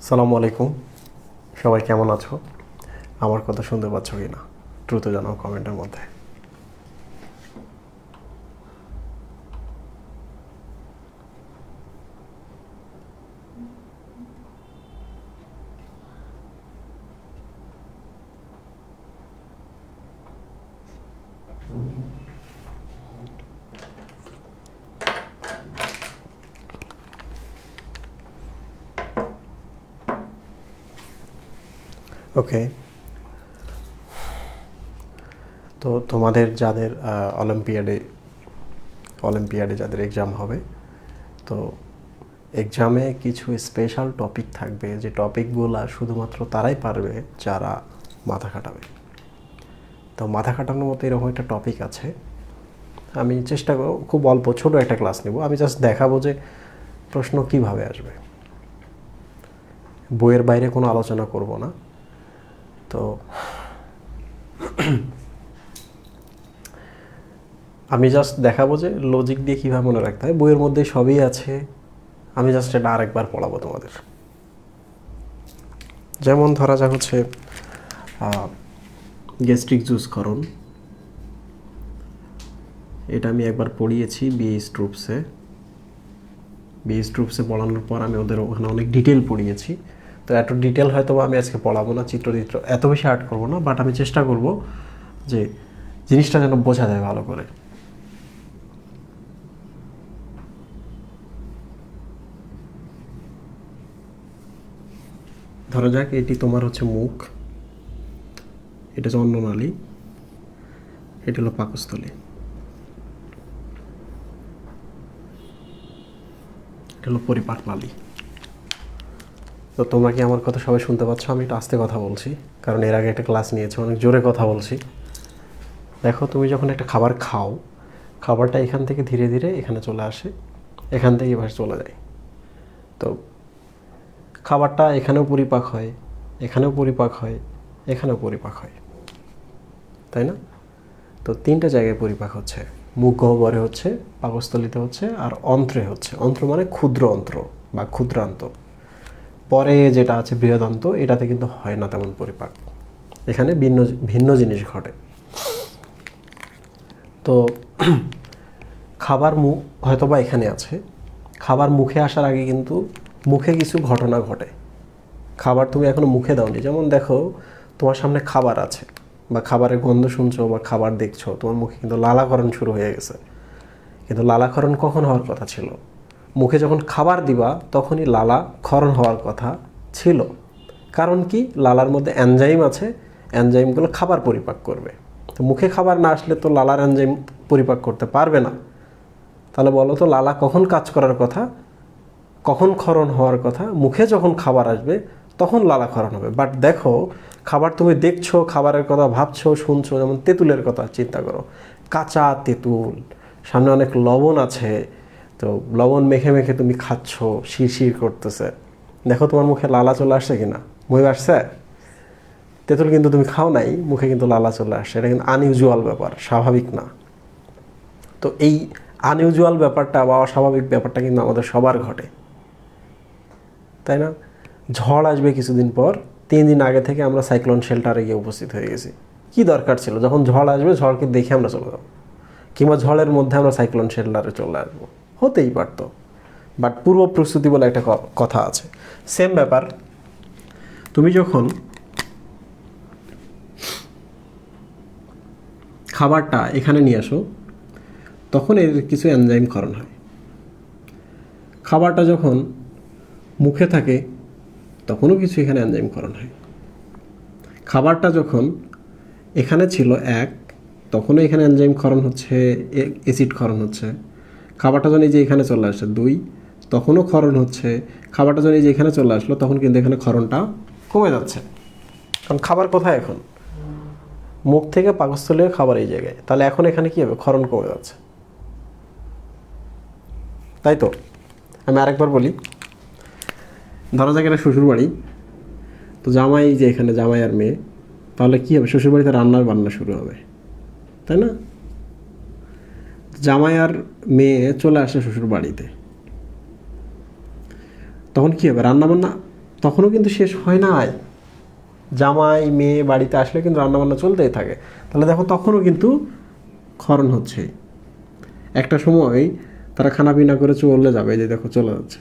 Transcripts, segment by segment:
সালামু আলাইকুম, সবাই কেমন আছো? আমার কথা শুনতে পাচ্ছ কি না দ্রুত জানাও কমেন্টের মধ্যে। ওকে, তো তোমাদের যাদের অলিম্পিয়াডে যাদের এক্সাম হবে, তো এক্সামে কিছু স্পেশাল টপিক থাকবে, যে টপিকগুলো শুধুমাত্র তারাই পারবে যারা মাথা খাটাবে। তো মাথা খাটানোর মতো এরকম একটা টপিক আছে। আমি চেষ্টা করব, খুব অল্প ছোট একটা ক্লাস নেব, আমি জাস্ট দেখাবো যে প্রশ্ন কিভাবে আসবে। বইয়ের বাইরে কোনো আলোচনা করব না। তো আমি জাস্ট দেখাবো যে লজিক দিয়ে কীভাবে মনে রাখতে হয়। বইয়ের মধ্যে সবই আছে, আমি জাস্ট এটা আরেকবার পড়াবো তোমাদের। যেমন ধরা যাক হচ্ছে গ্যাস্ট্রিক জুসকরণ, এটা আমি একবার পড়িয়েছি বিএ স্ট্রুপসে পড়ানোর পর আমি ওদের ওখানে অনেক ডিটেল পড়িয়েছি। তো এত ডিটেল হয়তো আমি আজকে পড়াবো না, চিত্র এত বেশি আর্ট করবো না, বাট আমি চেষ্টা করব যে জিনিসটা যেন বোঝা যায় ভালো করে। ধরা যাক এটি তোমার হচ্ছে মুখ, এটা হচ্ছে অন্ননালী, এটা হলো পাকস্থলী, এটা হলো পরিপাক নালী। তো তোমরা কি আমার কথা সবাই শুনতে পাচ্ছ? আমি একটু আস্তে কথা বলছি, কারণ এর আগে একটা ক্লাস নিয়েছি, অনেক জোরে কথা বলছি। দেখো, তুমি যখন একটা খাবার খাও, খাবারটা এখান থেকে ধীরে ধীরে এখানে চলে আসে, এখান থেকে এবার চলে যায়। তো খাবারটা এখানেও পরিপাক হয়, এখানেও পরিপাক হয়, এখানেও পরিপাক হয়, তাই না? তো তিনটা জায়গায় পরিপাক হচ্ছে, মুখ গহ্বরে হচ্ছে, পাকস্থলীতে হচ্ছে, আর অন্ত্রে হচ্ছে। অন্ত্র মানে ক্ষুদ্র অন্ত্র বা ক্ষুদ্রান্ত। পরে যেটা আছে বৃহদান্ত, এটাতে কিন্তু হয় না তেমন পরিপাক, এখানে ভিন্ন ভিন্ন জিনিস ঘটে। তো খাবার মুখ হয়তো বা এখানে আছে, খাবার মুখে আসার আগে কিন্তু মুখে কিছু ঘটনা ঘটে। খাবার তুমি এখনো মুখে দাওনি, যেমন দেখো তোমার সামনে খাবার আছে, বা খাবারের গন্ধ শুনছো, বা খাবার দেখছো, তোমার মুখে কিন্তু লালাকরণ শুরু হয়ে গেছে। কিন্তু লালাক্ষরণ কখন হওয়ার কথা ছিল? মুখে যখন খাবার দিবা তখনই লালাক্ষরণ হওয়ার কথা ছিল। কারণ কি? লালার মধ্যে এনজাইম আছে, এনজাইমগুলো খাবার পরিপাক করবে। তো মুখে খাবার না আসলে তো লালার এনজাইম পরিপাক করতে পারবে না। তাহলে বলো তো, লালা কখন কাজ করার কথা, কখন ক্ষরণ হওয়ার কথা? মুখে যখন খাবার আসবে তখন লালাক্ষরণ হবে। বাট দেখো, খাবার তুমি দেখছো, খাবারের কথা ভাবছো, শুনছো, যেমন তেঁতুলের কথা চিন্তা করো, কাঁচা তেঁতুল, সামনে অনেক লবণ আছে, তো লবণ মেখে মেখে তুমি খাচ্ছ, শিরশির করতেছে। দেখো তোমার মুখে লালা চলে আসছে কিনা, মুখে আসছে? তেঁতুল কিন্তু তুমি খাও নাই, মুখে কিন্তু লালা চলে আসছে। এটা কিন্তু আনইউজুয়াল ব্যাপার, স্বাভাবিক না। তো এই আনইউজুয়াল ব্যাপারটা বা অস্বাভাবিক ব্যাপারটা কিন্তু আমাদের সবার ঘটে, তাই না? ঝড় আসবে কিছুদিন পর, 3 দিন আগে থেকে আমরা সাইক্লোন শেল্টারে গিয়ে উপস্থিত হয়ে গেছি। কি দরকার ছিল? যখন ঝড় আসবে ঝড়কে দেখে আমরা চলে যাবো, কিংবা ঝড়ের মধ্যে আমরা সাইক্লোন শেল্টারে চলে আসবো, হতেই পারতো। বাট পূর্ব প্রস্তুতি বলে একটা কথা আছে। সেম ব্যাপার, তুমি যখন খাবারটা এখানে নিয়ে আসো তখন এর কিছু এনজাইম ক্ষরণ হয়। খাবারটা যখন মুখে থাকে তখনও কিছু এখানে এনজাইম ক্ষরণ হয়। খাবারটা যখন এখানে ছিল তখনও এখানে এনজাইম ক্ষরণ হচ্ছে, অ্যাসিড ক্ষরণ হচ্ছে। খাবারটা যখন এই যে এখানে চলে আসে 2, তখনও ক্ষরণ হচ্ছে। খাবারটা যখন এই যে এখানে চলে আসলো তখন কিন্তু এখানে ক্ষরণটা কমে যাচ্ছে। কারণ খাবার কোথায় এখন? মুখ থেকে পাকস্থলীয় খাবার এই জায়গায়, তাহলে এখন এখানে কী হবে? ক্ষরণ কমে যাচ্ছে, তাই তো? আমি আরেকবার বলি, ধরা যাক এটা শ্বশুরবাড়ি, তো জামাই যে এখানে জামাই আর মেয়ে, তাহলে কী হবে? শ্বশুরবাড়িতে রান্নার বান্না শুরু হবে, তাই না? জামাই আর মেয়ে চলে আসে শ্বশুর বাড়িতে, তখন কী হবে? রান্নাবান্না তখনও কিন্তু শেষ হয় নাই। জামাই মেয়ে বাড়িতে আসলে কিন্তু রান্নাবান্না চলতেই থাকে। তাহলে দেখো তখনও কিন্তু ক্ষরণ হচ্ছে। একটা সময় তারা খানা পিনা করে চলে যাবে, এই যে দেখো চলে যাচ্ছে।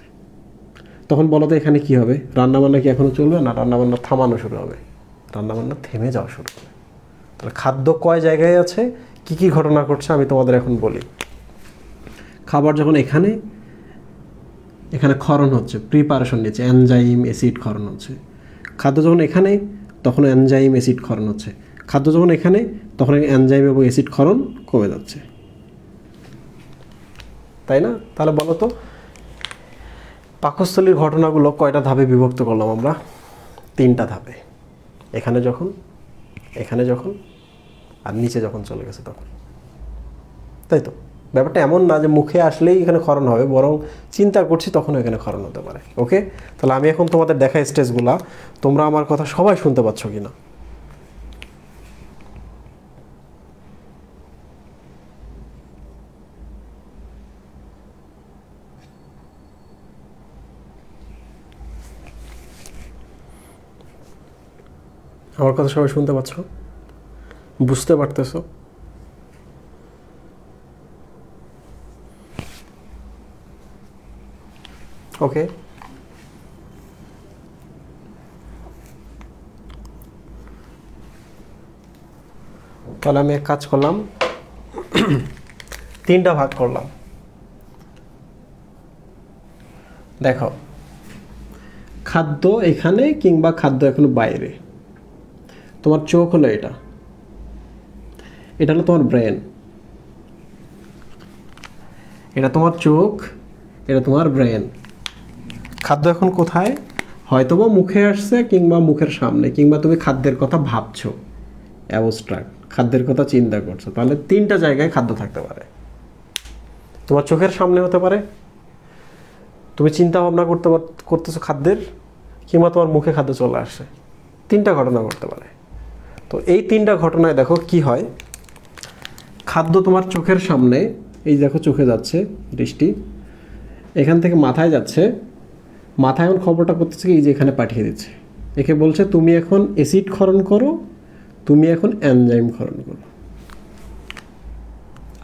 তখন বলো তো এখানে কি হবে? রান্নাবান্না কি এখনও চলবে না রান্নাবান্না থামানো শুরু হবে? রান্নাবান্না থেমে যাওয়া শুরু হবে। তাহলে খাদ্য কয় জায়গায় আছে, কি কি ঘটনা ঘটছে আমি তোমাদের এখন বলি। খাবার যখন এখানে ক্ষরণ হচ্ছে, প্রিপারেশন নিচ্ছে, এনজাইম অ্যাসিড ক্ষরণ হচ্ছে। খাদ্য যখন এখানে, তখন এনজাইম অ্যাসিড ক্ষরণ হচ্ছে। খাদ্য যখন এখানে, তখন এনজাইম এবং অ্যাসিড ক্ষরণ কমে যাচ্ছে, তাই না? তাহলে বলো তো পাকস্থলীর ঘটনাগুলো কয়টা ধাপে বিভক্ত করলাম আমরা? 3টা ধাপে। এখানে যখন, এখানে যখন, আর নিচে যখন চলে গেছে তখন, তাই তো? ব্যাপারটা এমন না যে মুখে আসলেই এখানে ক্ষরণ হবে, বরং চিন্তা করছি তখন এখানে ক্ষরণ হতে পারে। ওকে, তাহলে আমি এখন তোমাদের দেখা স্টেজগুলা, তোমরা আমার কথা সবাই শুনতে পাচ্ছ কিনা? আমার কথা সবাই শুনতে পাচ্ছ? বুঝতে পারতেছো? ওকে, তাহলে আমি এক কাজ করলাম, 3টা ভাগ করলাম। দেখো, খাদ্য এখানে কিংবা খাদ্য এখন বাইরে। তোমার চোখ হলো এটা, এটা হলো তোমার ব্রেন, এটা তোমার চোখ, এটা তোমার ব্রেন। খাদ্য এখন কোথায়? হয়তোবা মুখে আসছে কিংবা মুখের সামনে, কিংবা তুমি খাদ্যের কথা ভাবছো, অ্যাবস্ট্রাক্ট খাদ্যের কথা চিন্তা করছো। তাহলে 3টা জায়গায় খাদ্য থাকতে পারে। তোমার চোখের সামনে হতে পারে, তুমি চিন্তা ভাবনা করতেছো খাদ্যের, কিংবা তোমার মুখে খাদ্য চলে আসছে। 3টা ঘটনা ঘটতে পারে। তো এই 3টা ঘটনায় দেখো কি হয়। খাদ্য তোমার চোখের সামনে, এই দেখো চোখে যাচ্ছে দৃষ্টি, এখান থেকে মাথায় যাচ্ছে। মাথায় এখন খবরটা করতেছে কি, এই যে এখানে পাঠিয়ে দিচ্ছে, একে বলছে তুমি এখন অ্যাসিড ক্ষরণ করো, তুমি এখন এনজাইম ক্ষরণ করো।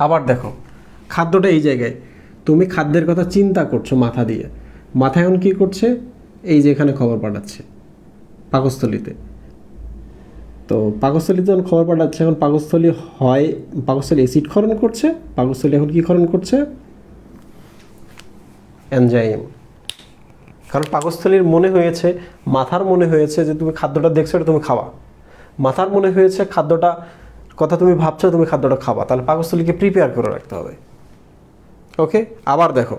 আবার দেখো খাদ্যটা এই জায়গায়, তুমি খাদ্যের কথা চিন্তা করছো মাথা দিয়ে, মাথা এখন কী করছে, এই যে এখানে খবর পাঠাচ্ছে পাকস্থলীতে। তো পাকস্থলীতে যখন খবর পাঠাচ্ছে, এখন পাকস্থলী হয়, পাকস্থলী অ্যাসিড ক্ষরণ করছে, পাকস্থলী এখন কী ক্ষরণ করছে? এনজাইম। কারণ পাকস্থলীর মনে হয়েছে, মাথার মনে হয়েছে যে তুমি খাদ্যটা দেখছো এটা তুমি খাওয়া, মাথার মনে হয়েছে খাদ্যটা কথা তুমি ভাবছো তুমি খাদ্যটা খাবা, তাহলে পাকস্থলীকে প্রিপেয়ার করে রাখতে হবে। ওকে, আবার দেখো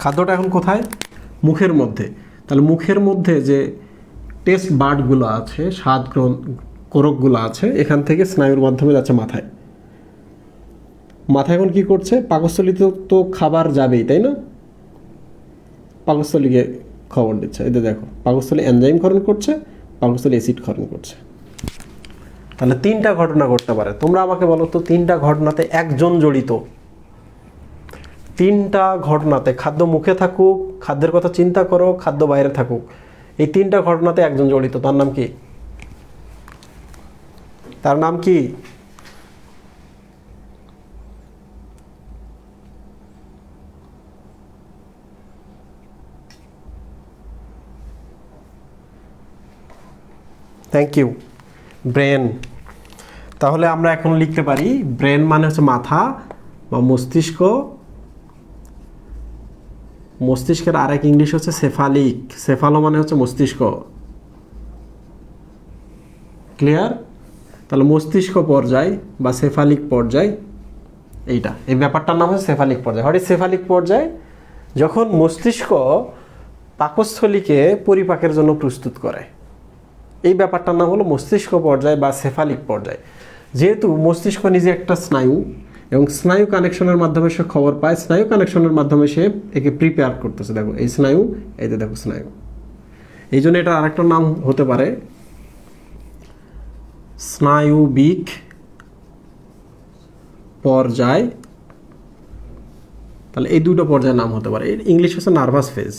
খাদ্যটা এখন কোথায়? মুখের মধ্যে। তাহলে মুখের মধ্যে যে টেস্ট বার্ডগুলো আছে, স্বাদ কোরকগুলো আছে, এখান থেকে স্নায়ুর মাধ্যমে যাচ্ছে মাথায়। মাথায় এখন কী করছে? পাকস্থলীতে তো খাবার যাবেই, তাই না? পাকস্থলীকে খবর দিচ্ছে, এতে দেখো পাকস্থলী এনজাইম ক্ষরণ করছে, পাকস্থলী অ্যাসিড ক্ষরণ করছে। তাহলে 3টা ঘটনা ঘটতে পারে। তোমরা আমাকে বলো তো 3টা ঘটনাতে একজন জড়িত, 3টা ঘটনাতে, খাদ্য মুখে থাকুক, খাদ্যের কথা চিন্তা করো, খাদ্য বাইরে থাকুক, এই 3টা ঘটনাতে একজন জড়িত, তার নাম কি? তার নাম কি? Thank you, brain. তাহলে আমরা এখন লিখতে পারি ব্রেন মানে হচ্ছে মাথা বা মস্তিষ্ক। মস্তিষ্কের আরেক ইংলিশ হচ্ছে সেফালিক, সেফালো মানে হচ্ছে মস্তিষ্ক। ক্লিয়ার? তাহলে মস্তিষ্ক পর্যায় বা সেফালিক পর্যায়, এইটা, এই ব্যাপারটার নাম হচ্ছে সেফালিক পর্যায়। হঠাৎ সেফালিক পর্যায় যখন মস্তিষ্ক পাকস্থলীকে পরিপাকের জন্য প্রস্তুত করে, এই ব্যাপারটার নাম হলো মস্তিষ্ক পর্যায় বা সেফালিক পর্যায়। যেহেতু মস্তিষ্ক নিজে একটা স্নায়ু, এবং স্নায়ু কানেকশনের মাধ্যমে সে খবর পায়, স্নায়ু কানেকশনের মাধ্যমে সে একে প্রিপেয়ার করতেছে। দেখো এই স্নায়ু, এই যে দেখো স্নায়ু, এই জন্য এটা আরেকটা নাম হতে পারে স্নায়ুবিক পর্যায়। তাহলে এই দুটো পর্যায়ের নাম হতে পারে। ইংলিশ হচ্ছে নার্ভাস ফেজ।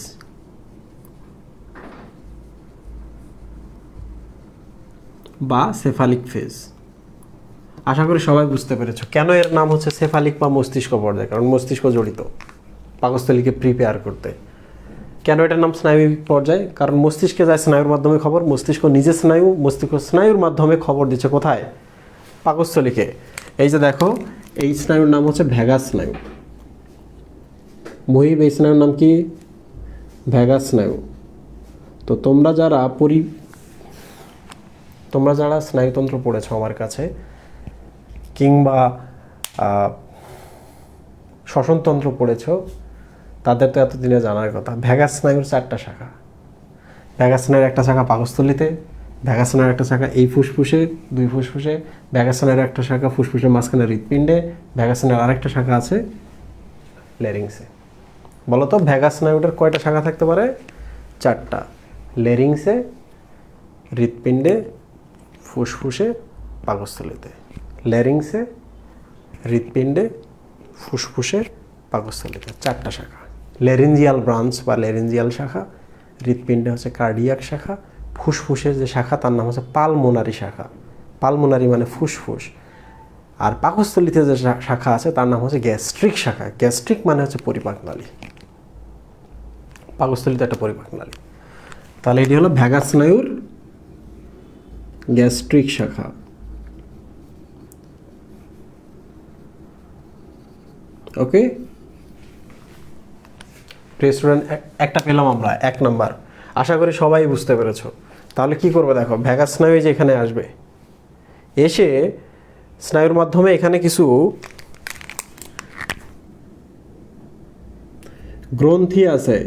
বা সেফালিক ফেজ। আশা করি সবাই বুঝতে পেরেছো কেন এর নাম হচ্ছে সেফালিক বা মস্তিষ্ক পর্যায়, কারণ মস্তিষ্ক জড়িত পাকস্থলীকে প্রিপেয়ার করতে। কেন এটার নাম স্নায়বিক পর্যায়, কারণ মস্তিষ্কে যায় স্নায়ুর মাধ্যমে খবর, মস্তিষ্ক নিজে স্নায়ু, মস্তিষ্ক স্নায়ুর মাধ্যমে খবর দিচ্ছে কোথায়, পাকস্থলীকে। এই যে দেখো, এই স্নায়ুর নাম হচ্ছে ভ্যাগাস স্নায়ু। মহিব, এই স্নায়ুর নাম কি, ভ্যাগাস স্নায়ু। তো তোমরা যারা স্নায়ুতন্ত্র পড়েছো আমার কাছে, কিংবা শ্বসনতন্ত্র পড়েছো, তাদের তো এতদিনে জানার কথা ভ্যাগাস স্নায়ুর 4টা শাখা। ভ্যাগাস স্নায়ুর একটা শাখা পাকস্থলীতে, ভ্যাগাস স্নায়ুর একটা শাখা এই ফুসফুসে, 2 ফুসফুসে, ভ্যাগাস স্নায়ুর একটা শাখা ফুসফুসের মাঝখানে হৃৎপিণ্ডে, ভ্যাগাস স্নায়ুর আরেকটা শাখা আছে লেরিংসে। বলো তো ভ্যাগাস স্নায়ুটার কয়টা শাখা থাকতে পারে? 4টা। লেরিংসে, হৃৎপিণ্ডে, ফুসফুসে, পাকস্থলীতে। লেরিংসে, হৃৎপিণ্ডে, ফুসফুসে, পাকস্থলীতে 4টা শাখা। লেরিঞ্জিয়াল ব্রাঞ্চ বা লেরিঞ্জিয়াল শাখা, হৃৎপিণ্ডে হচ্ছে কার্ডিয়াক শাখা, ফুসফুসের যে শাখা তার নাম হচ্ছে পালমোনারি শাখা। পালমোনারি মানে ফুসফুস। আর পাকস্থলীতে যে শাখা আছে তার নাম হচ্ছে গ্যাস্ট্রিক শাখা। গ্যাস্ট্রিক মানে হচ্ছে পরিপাকনালী। পাকস্থলীতে একটা পরিপাকনালী। তাহলে এটি হলো ভ্যাগাস স্নায়ুর গ্যাস্ট্রিক শাখা। ওকে প্রিয় স্টুডেন্ট, একটা পেলাম আমরা 1 নাম্বার। আশা করি সবাই বুঝতে পেরেছো। তাহলে কি করবে দেখো, ভ্যাগাস স্নায়ু যে এখানে আসবে, এসে স্নায়ুর মাধ্যমে এখানে কিছু গ্রন্থি আছে,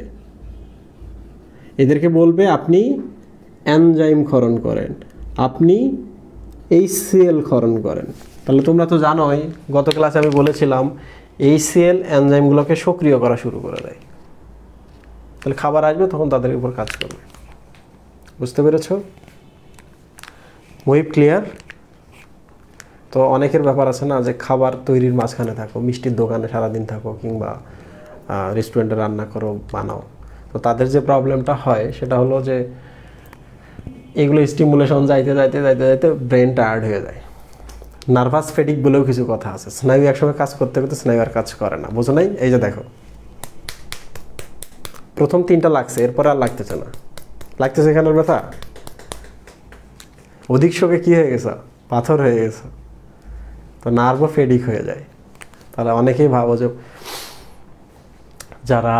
এদেরকে বলবে আপনি এনজাইম ক্ষরণ করেন, আপনি HCl ক্ষরণ করেন। তাহলে তোমরা তো জানোই, গত ক্লাসে আমি বলেছিলাম HCl এনজাইমগুলোকে সক্রিয় করা শুরু করে দেয়। তাহলে খাবার আসবে তখন তাদের উপর কাজ করবে। বুঝতে পেরেছো? Web clear? তো অনেকের ব্যাপার আছে না, যে খাবার তৈরির মাঝখানে থাকো, মিষ্টির দোকানে সারাদিন থাকো, কিংবা রেস্টুরেন্টে রান্না করো, বানাও, তো তাদের যে প্রবলেমটা হয় সেটা হলো যে এগুলো স্টিমুলেশন যাইতে যাইতে যাইতে যাইতে ব্রেন টায়ার্ড হয়ে যায়। নার্ভাস ফেটিক বলেও কিছু কথা আছে। স্নায়ু একসময় কাজ করতে করতে স্নায়ু আর কাজ করে না, বুঝো নাই? এই যে দেখো, প্রথম 3টা লাগছে, এরপরে আর লাগতেছে না। লাগতেছে এখানের ব্যথা, অধিক শোকে কি হয়ে গেছে, পাথর হয়ে গেছে, তো নার্ভও ফেডিক হয়ে যায়। তাহলে অনেকেই ভাবো যে যারা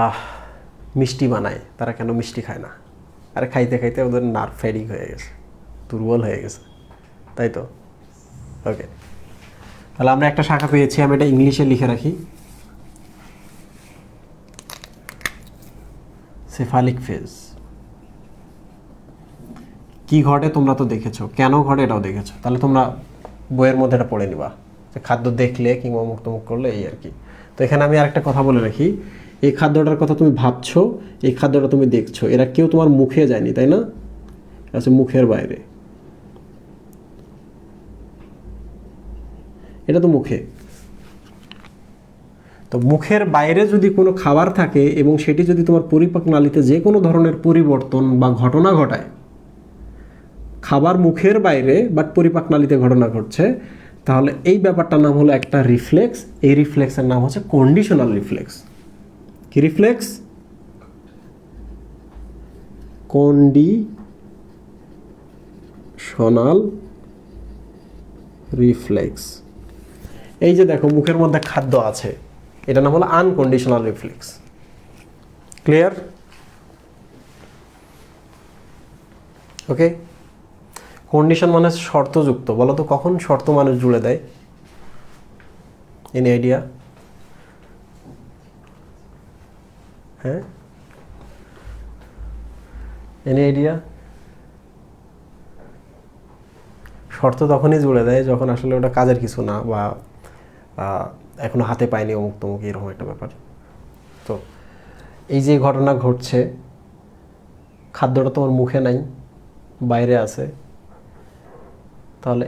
মিষ্টি বানায় তারা কেন মিষ্টি খায় না, আরে খাইতে খাইতে ওদের নার্ভ ফেডিক হয়ে গেছে, দুর্বল হয়ে গেছে, তাই তো? ওকে, তাহলে আমরা একটা শাখা পেয়েছি, আমি এটা ইংলিশে লিখে রাখি, সেফালিক ফেজ। কি ঘটে তোমরা তো দেখেছো, কেন ঘটে এটাও দেখেছো। তাহলে তোমরা বইয়ের মধ্যে এটা পড়ে নিবা, যে খাদ্য দেখলে কিংবা মুক্তমুখ করলে এই আর কি। তো এখানে আমি আরেকটা কথা বলে রাখি, এই খাদ্যটার কথা তুমি ভাবছো, এই খাদ্যটা তুমি দেখছো, এরা কেউ তোমার মুখে যায়নি, তাই না? আচ্ছা, মুখের বাইরে, এটা তো মুখে। তো মুখের বাইরে যদি কোনো খাবার থাকে এবং সেটি যদি তোমার পরিপাক নালীতে যে কোনো ধরনের পরিবর্তন বা ঘটনা ঘটায়, খাবার মুখের বাইরে বাট পরিপাক নালীতে ঘটনা ঘটছে, তাহলে এই ব্যাপারটার নাম হলো একটা রিফ্লেক্স। এই রিফ্লেক্সের নাম হচ্ছে কন্ডিশনাল রিফ্লেক্স। কি রিফ্লেক্স? Conditional reflex. এই যে দেখো, মুখের মধ্যে খাদ্য আছে, এটা নাম হলো আনকন্ডিশনাল রিফ্লেক্স। ক্লিয়ার? ওকে, কন্ডিশন মানে শর্তযুক্ত। বলো তো কখন শর্ত মানুষ জুড়ে দেয়? Any idea? হ্যাঁ, এনি আইডিয়া? শর্ত তখনই জুড়ে দেয় যখন আসলে ওটা কাজের কিছু না, বা এখনো হাতে পায়নি অমুক তমুক, এরকম একটা ব্যাপার। তো এই যে ঘটনা ঘটছে, খাদ্যটা তোমার মুখে নাই, বাইরে আছে, তাহলে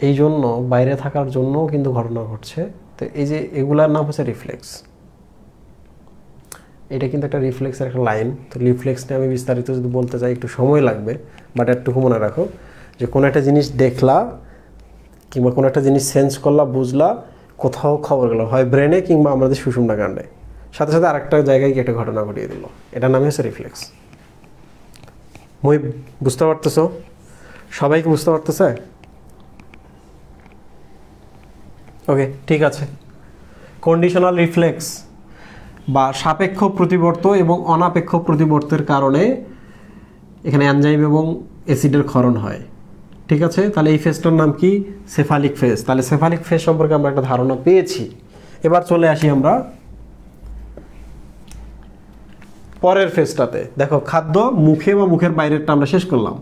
এই জন্য বাইরে থাকার জন্যও কিন্তু ঘটনা ঘটছে। তো এই যে এগুলার নাম হচ্ছে রিফ্লেক্স। এটা কিন্তু একটা রিফ্লেক্সের একটা লাইন। তো রিফ্লেক্স নিয়ে আমি বিস্তারিত যদি বলতে চাই একটু সময় লাগবে, বাট একটুকু মনে রাখো যে কোনো একটা জিনিস দেখলা কিংবা কোনো একটা জিনিস সেন্স করলা, বুঝলা, কোথাও খবর গেল হয় ব্রেনে কিংবা আমাদের সুষুম্না কাণ্ডে, সাথে সাথে আরেকটা জায়গায় গিয়ে একটা ঘটনা ঘটিয়ে দিল, এটার নামই হচ্ছে রিফ্লেক্স। মই বুঝতে পারতেছো? সবাই কি বুঝতে পারতেছে? ওকে, ঠিক আছে। কন্ডিশনাল রিফ্লেক্স বা সাপেক্ষ প্রতিবর্ত এবং অনাপেক্ষ প্রতিবর্তের কারণে এখানে এনজাইম এবং অ্যাসিডের ক্ষরণ হয়। ঠিক আছে, তাহলে এই ফেজটার নাম কি? Cephalic phase. তাহলে সেফালিক ফেজ সম্পর্কে আমরা একটা ধারণা পেয়েছি। এবার চলে আসি আমরা পরের ফেজটাতে। দেখো, খাদ্য মুখে বা মুখের বাইরেরটা আমরা শেষ করলাম,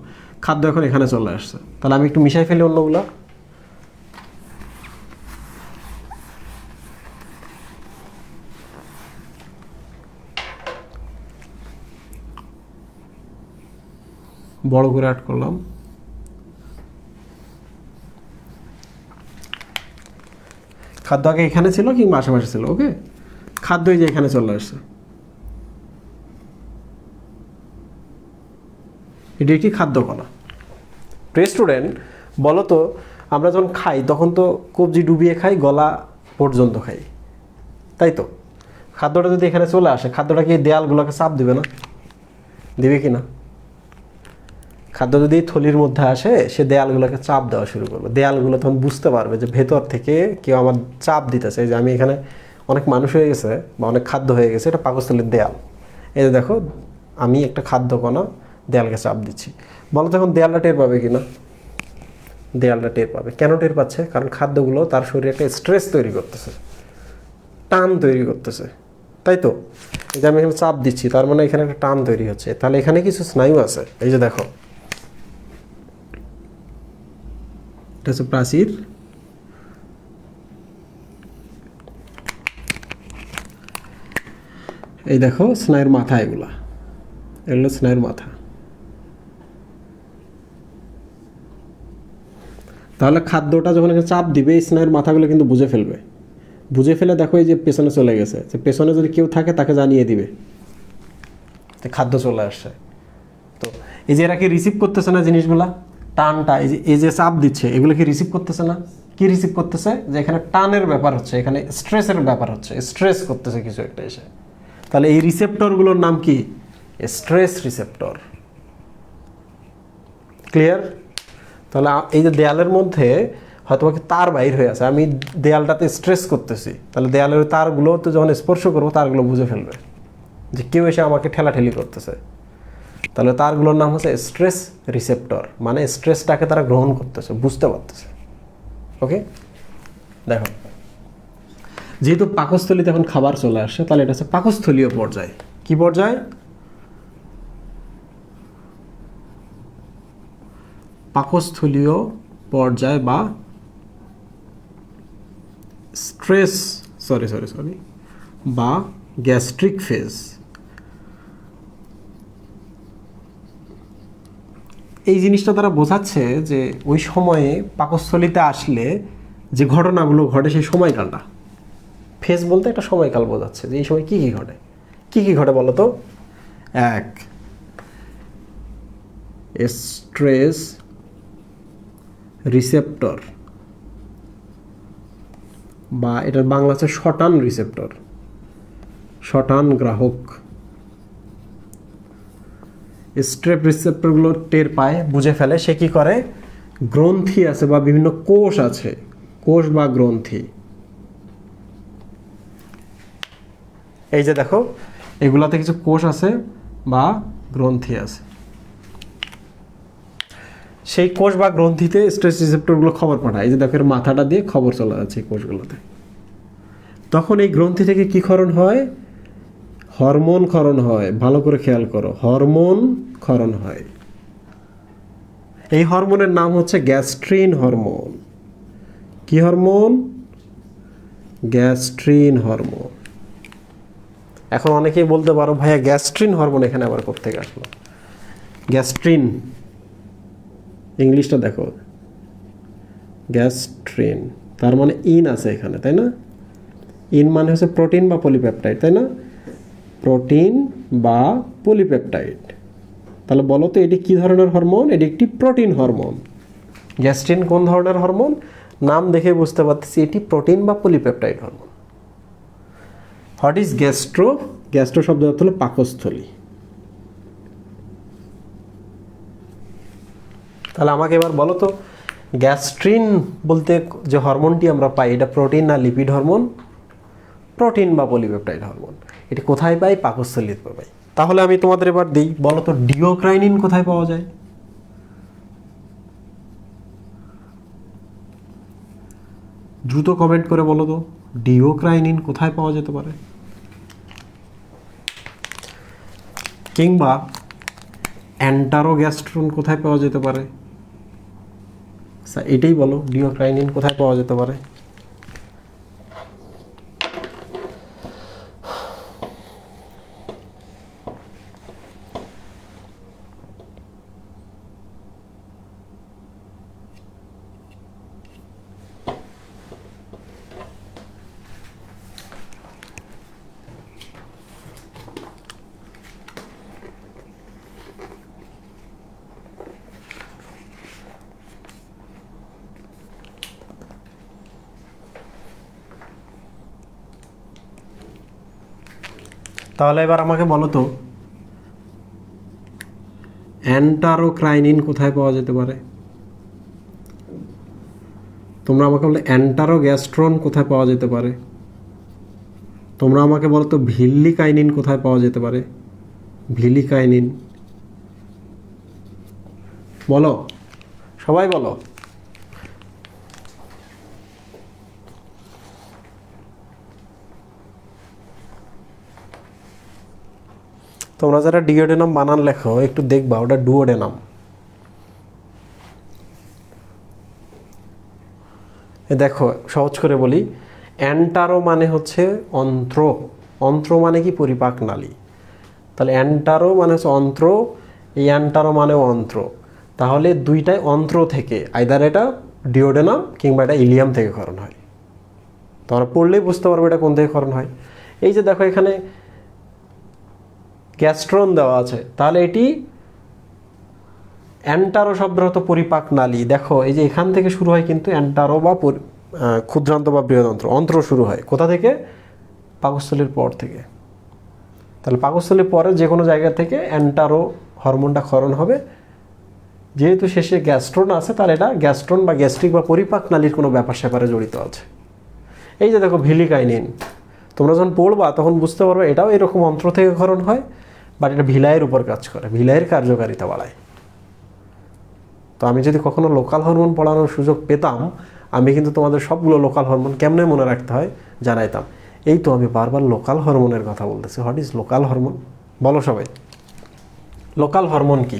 খাদ্য এখন এখানে চলে আসছে। তাহলে আমি একটু মিশাই ফেলি অন্যগুলা। বড় করে অ্যাড করলাম। খাদ্য আগে এখানে ছিল কিংবা আশেপাশে ছিল। ওকে, খাদ্য এই যে এখানে চলে আসছে। এটি একটি খাদ্য কণা। প্রিয় স্টুডেন্ট, বলো তো, আমরা যখন খাই তখন তো কবজি ডুবিয়ে খাই, গলা পর্যন্ত খাই, তাই তো? খাদ্যটা যদি এখানে চলে আসে, খাদ্যটা কি দেয়ালগুলোকে চাপ দিবে না? দিবে কি না? খাদ্য যদি থলির মধ্যে আসে, সে দেয়ালগুলোকে চাপ দেওয়া শুরু করবে। দেয়ালগুলো তখন বুঝতে পারবে যে ভেতর থেকে কেউ আমার চাপ দিতেছে, যে আমি এখানে অনেক মানুষ হয়ে গেছে বা অনেক খাদ্য হয়ে গেছে, এটা পাকস্থলীর দেয়াল। এই যে দেখো, আমি একটা খাদ্য কণা দেয়ালকে চাপ দিচ্ছি। বলো তো এখন দেয়ালটা টের পাবে কি না? দেয়ালটা টের পাবে। কেন টের পাচ্ছে? কারণ খাদ্যগুলো তার শরীরে একটা স্ট্রেস তৈরি করতেছে, টান তৈরি করতেছে, তাই তো? এই যে আমি এখানে চাপ দিচ্ছি, তার মানে এখানে একটা টান তৈরি হচ্ছে। তাহলে এখানে কিছু স্নায়ু আছে। এই যে দেখো, এটা হচ্ছে প্রাচীর, এই দেখো স্নায়ুর মাথা, এগুলো স্নায়ুর মাথা। তাহলে খাদ্যটা যখন এখানে চাপ দিবে, এই স্নায়ুর মাথাগুলো কিন্তু বুঝে ফেলবে। বুঝে ফেলে দেখো এই যে পেছনে চলে গেছে, যে পেছনে যদি কেউ থাকে তাকে জানিয়ে দিবে খাদ্য চলে আসছে। তো এই যে এরা কি রিসিভ করতেছে না জিনিসগুলা? টানটা, এই যে চাপ দিচ্ছে, এগুলো কি রিসিভ করতেছে না? কি রিসিভ করতেছে? যে এখানে টানের ব্যাপার হচ্ছে, এখানে স্ট্রেসের ব্যাপার হচ্ছে, স্ট্রেস করতেছে কিছু একটা এসে। তাহলে এই রিসেপ্টরগুলোর নাম কি? Stress receptor. ক্লিয়ার? তাহলে এই যে দেয়ালের মধ্যে হয়তো তার বাইর হয়ে আছে, আমি দেয়ালটাতে স্ট্রেস করতেছি, তাহলে দেয়ালের তারগুলো তো যখন স্পর্শ করবো, তারগুলো বুঝে ফেলবে যে কেউ এসে আমাকে ঠেলাঠেলি করতেছে। তাহলে তারগুলোর নাম হচ্ছে স্ট্রেস রিসেপ্টর, মানে স্ট্রেসটাকে তারা গ্রহণ করতেছে, বুঝতে পারতেছে। ওকে, দেখো, যেহেতু পাকস্থলীতে এখন খাবার চলে আসে, তাহলে এটা হচ্ছে পাকস্থলীয় পর্যায়। কি পর্যায়? পাকস্থলীয় পর্যায় বা স্ট্রেস বা গ্যাস্ট্রিক ফেজ। এই জিনিসটা তারা বোঝাচ্ছে যে ওই সময়ে পাকস্থলীতে আসলে যে ঘটনাগুলো ঘটে, সেই সময়কালটা। ফেজ বলতে একটা সময়কাল বোঝাচ্ছে যে এই সময় কী কী ঘটে। কী কী ঘটে বলো তো? এক, স্ট্রেস রিসেপ্টর, বা এটার বাংলা হচ্ছে শটান রিসেপ্টর, শটান গ্রাহক। স্ট্রেপ রিসেপ্টরগুলো টের পায়, বুঝে ফেলে, সে কি করে? গ্রন্থি আছে বা বিভিন্ন কোষ আছে, কোষ বা গ্রন্থি। এই যে দেখো, এগুলাতে কিছু কোষ আছে বা গ্রন্থি আছে। সেই কোষ বা গ্রন্থিতে স্ট্রেস রিসেপ্টরগুলো খবর পাঠায়। এই যে দেখো, এর মাথাটা দিয়ে খবর চলে যাচ্ছে এই কোষগুলোতে। তখন এই গ্রন্থি থেকে কি ক্ষরণ হয়? হরমোন ক্ষরণ হয়। ভালো করে খেয়াল করো, হরমোন ক্ষরণ হয়। এই হরমোনের নাম হচ্ছে গ্যাস্ট্রিন হরমোন। কি হরমোন? Gastrin hormone. এখন অনেকেই বলতে পারো, ভাইয়া গ্যাস্ট্রিন হরমোন এখানে আবার কোত্থেকে আসলো? গ্যাস্ট্রিন ইংলিশটা দেখো, গ্যাস্ট্রিন, তার মানে ইন আছে এখানে, তাই না? ইন মানে হচ্ছে প্রোটিন বা পলিপেপটাইড, তাই না? প্রোটিন বা পলিপেপটাইড। তাহলে বলো তো এটি কি ধরনের হরমোন? এটি একটি প্রোটিন হরমোন। গ্যাস্ট্রিন কোন ধরনের হরমোন? নাম দেখে বুঝতে পারতেছি এটি প্রোটিন বা polypeptide hormone. What is gastro? Gastro শব্দ অর্থ হলো পাকস্থলী। তাহলে আমাকে এবার বলো তো, গ্যাস্ট্রিন বলতে যে হরমোনটি আমরা পাই এটা প্রোটিন না লিপিড হরমোন? প্রোটিন বা পলিপেপটাইড হরমোন। এটি কোথায় পাই? পাকস্থলীতে পাই। তাহলে আমি তোমাদের এবার দিই, বলো তো ডিওক্রাইনিন কোথায় পাওয়া যায়? দ্রুত কমেন্ট করে বলো তো ডিওক্রাইনিন কোথায় পাওয়া যেতে পারে? কিংবা অ্যান্টারোগ্যাস্ট্রন কোথায় পাওয়া যেতে পারে? এটাই বলো, ডিওক্রাইনিন কোথায় পাওয়া যেতে পারে? তাহলে এবার আমাকে বলো তো অ্যান্টারোক্রাইনিন কোথায় পাওয়া যেতে পারে? তোমরা আমাকে বলো অ্যান্টারোগ্যাস্ট্রন কোথায় পাওয়া যেতে পারে? তোমরা আমাকে বলো তো ভিল্লিকাইনিন কোথায় পাওয়া যেতে পারে? ভিলিকাইনিন বলো, সবাই বলো। তোমরা যারা ডিওডেনাম বানান লেখো একটু দেখবা ওটা ডুওডেনাম। দেখো সহজ করে বলি, অ্যান্টারো মানে হচ্ছে অন্ত্র। অন্ত্র মানে কি? পরিপাক নালী। তাহলে অ্যান্টারো মানে হচ্ছে অন্ত্র, এই অ্যান্টারো মানেও অন্ত্র। তাহলে দুইটাই অন্ত্র থেকে, আইদার এটা ডিওডেনাম কিংবা এটা ইলিয়াম থেকে ক্ষরণ হয়। তোমরা পড়লেই বুঝতে পারবে এটা কোন থেকে ক্ষরণ হয়। এই যে দেখো এখানে গ্যাস্ট্রন দেওয়া আছে, তাহলে এটি অ্যান্টারো শব্দ হতো পরিপাক নালী। দেখো এই যে এখান থেকে শুরু হয় কিন্তু অ্যান্টারো বা ক্ষুদ্রান্ত বা বৃহদন্ত্র, অন্ত্র শুরু হয় কোথা থেকে? পাকস্থলীর পর থেকে। তাহলে পাকস্থলীর পরে যে কোনো জায়গা থেকে অ্যান্টারো হরমোনটা ক্ষরণ হবে। যেহেতু শেষে গ্যাস্ট্রন আছে তাহলে এটা গ্যাস্ট্রন বা গ্যাস্ট্রিক বা পরিপাক নালীর কোনো ব্যাপার স্যাপারে জড়িত আছে। এই যে দেখো ভিলিকাইনিন, তোমরা যখন পড়বা তখন বুঝতে পারবে এটাও এরকম অন্ত্র থেকে ক্ষরণ হয়, বাট এটা ভিলাইয়ের উপর কাজ করে, ভিলাইয়ের কার্যকারিতা বাড়ায়। তো আমি যদি কখনো লোকাল হরমোন পড়ানোর সুযোগ পেতাম আমি কিন্তু তোমাদের সবগুলো লোকাল হরমোন কেমনে মনে রাখতে হয় জানাইতাম। এই তো আমি বারবার লোকাল হরমোনের কথা বলতেছি। What is local hormone? বলো সবাই, লোকাল হরমোন কি?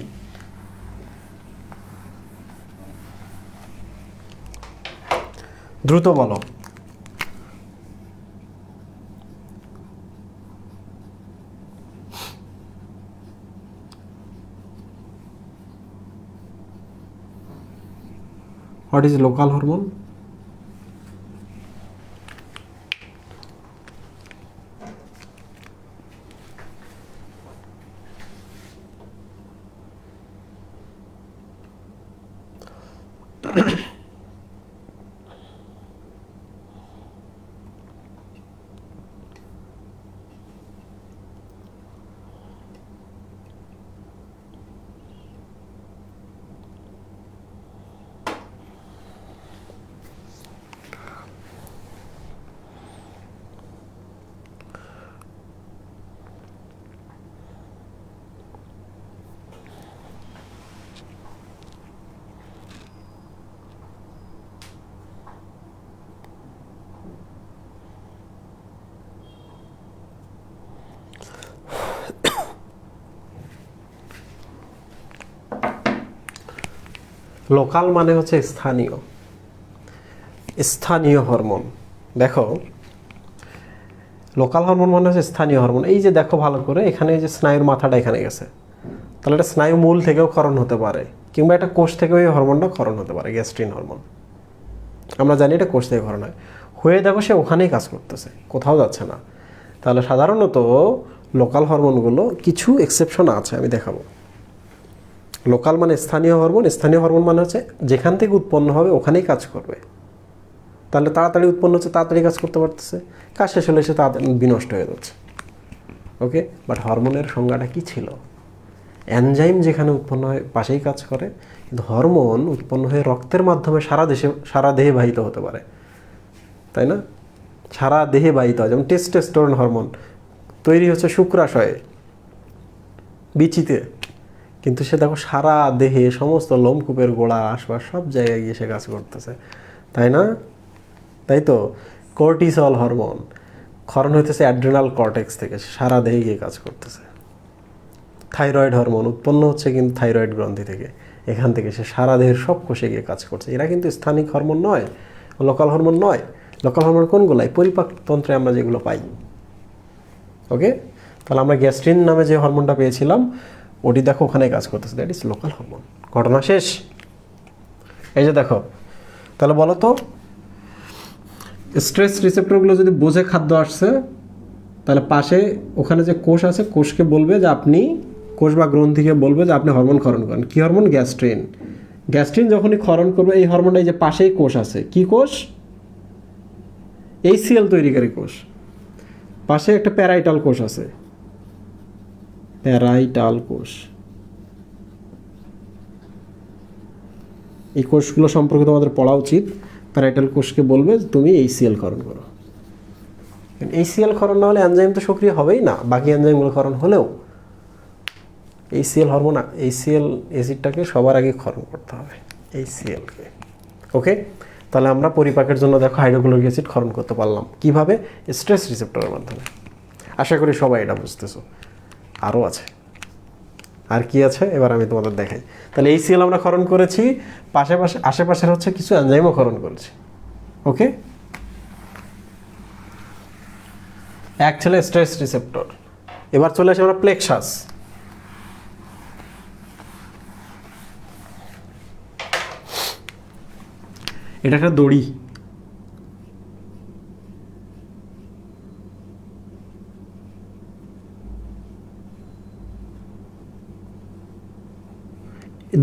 দ্রুত বলো। What is local hormone? Local মানে হচ্ছে স্থানীয়, স্থানীয় হরমোন। দেখো লোকাল হরমোন মানে হচ্ছে স্থানীয় হরমোন। এই যে দেখো ভালো করে এখানে এই যে স্নায়ুর মাথাটা এখানে গেছে, তাহলে এটা স্নায়ু মূল থেকেও ক্ষরণ হতে পারে কিংবা এটা কোষ থেকেও এই হরমোনটা ক্ষরণ হতে পারে। গ্যাস্ট্রিন হরমোন আমরা জানি এটা কোষ থেকে ক্ষরণ হয়। হয়ে দেখো সে ওখানেই কাজ করতেছে, কোথাও যাচ্ছে না। তাহলে সাধারণত লোকাল হরমোনগুলো কিছু এক্সেপশন আছে, আমি দেখাবো। লোকাল মানে স্থানীয় হরমোন মানে হচ্ছে যেখান থেকে উৎপন্ন হবে ওখানেই কাজ করবে। তাহলে তাড়াতাড়ি উৎপন্ন হচ্ছে, তাড়াতাড়ি কাজ করতে পারতেছে, কাজ শেষ হলে সে তাড়াতাড়ি বিনষ্ট হয়ে যাচ্ছে। ওকে, বাট হরমোনের সংজ্ঞাটা কী ছিল? এনজাইম যেখানে উৎপন্ন হয় পাশেই কাজ করে, কিন্তু হরমোন উৎপন্ন হয়ে রক্তের মাধ্যমে সারা দেহে বাহিত হতে পারে, তাই না? সারা দেহে বাহিত হয়, যেমন টেস্টোস্টেরন হরমোন তৈরি হচ্ছে শুক্রাশয়ে, বিচিতে, কিন্তু সে দেখো সারা দেহে সমস্ত লোমকূপের গোড়া আশপাশ সব জায়গায় গিয়ে সে কাজ করতেছে, তাই না? তাই তো কর্টিসল হরমোন ক্ষরণ হইতেছে অ্যাড্রেনাল কর্টেক্স থেকে, সারা দেহে গিয়ে কাজ করতেছে। থাইরয়েড হরমোন উৎপন্ন হচ্ছে কিন্তু থাইরয়েড গ্রন্থি থেকে, এখান থেকে সে সারা দেহের সব কোষে গিয়ে কাজ করছে। এরা কিন্তু স্থানিক হরমোন নয়, লোকাল হরমোন নয়। লোকাল হরমোন কোনগুলাই? পরিপাকতন্ত্রে আমরা যেগুলো পাই। ওকে, তাহলে আমরা গ্যাস্ট্রিন নামে যে হরমোনটা পেয়েছিলাম ওটি দেখো ওখানে কাজ করতেছে, দ্যাট ইজ লোকাল হরমোন। ঘটনা শেষ। এই যে দেখো, তাহলে বলো তো স্ট্রেস রিসেপ্টরগুলো যদি বোঝে খাদ্য আসছে, তাহলে পাশে ওখানে যে কোষ আছে কোষকে বলবে যে আপনি, কোষ বা গ্রন্থিকে বলবে যে আপনি হরমোন ক্ষরণ করেন। কী হরমোন? গ্যাস্ট্রিন। গ্যাস্ট্রিন যখনই ক্ষরণ করবে এই হরমোনটা, এই যে পাশেই কোষ আছে, কি কোষ? HCl তৈরিকারী কোষ। পাশে একটা প্যারাইটাল কোষ আছে, প্যারাইটাল কোষ। এই কোষগুলো সম্পর্কে তোমাদের পড়া উচিত। প্যারাইটাল কোষকে বলবে তুমি HCl ক্ষরণ করো। HCl ক্ষরণ না হলে এনজাইম তো সক্রিয় হবেই না, বাকি এনজাইমগুলো ক্ষরণ হলেও HCl হরমোন, HCl অ্যাসিডটাকে সবার আগে ক্ষরণ করতে হবে, HCl-কে। ওকে, তাহলে আমরা পরিপাকের জন্য দেখো হাইড্রোক্লোরিক অ্যাসিড ক্ষরণ করতে পারলাম কিভাবে? স্ট্রেস রিসেপ্টরের মাধ্যমে। আশা করি সবাই এটা বুঝতেছো। আরও আছে, আর কি আছে এবার আমি তোমাদের দেখাই। তাহলে HCl আমরা ক্ষরণ করেছি, আশেপাশের হচ্ছে কিছু এনজাইমও ক্ষরণ করেছি। ওকে, এক ছিল স্ট্রেস রিসেপ্টর। এবার চলে আসি আমরা প্লেক্সাস। এটা একটা দড়ি,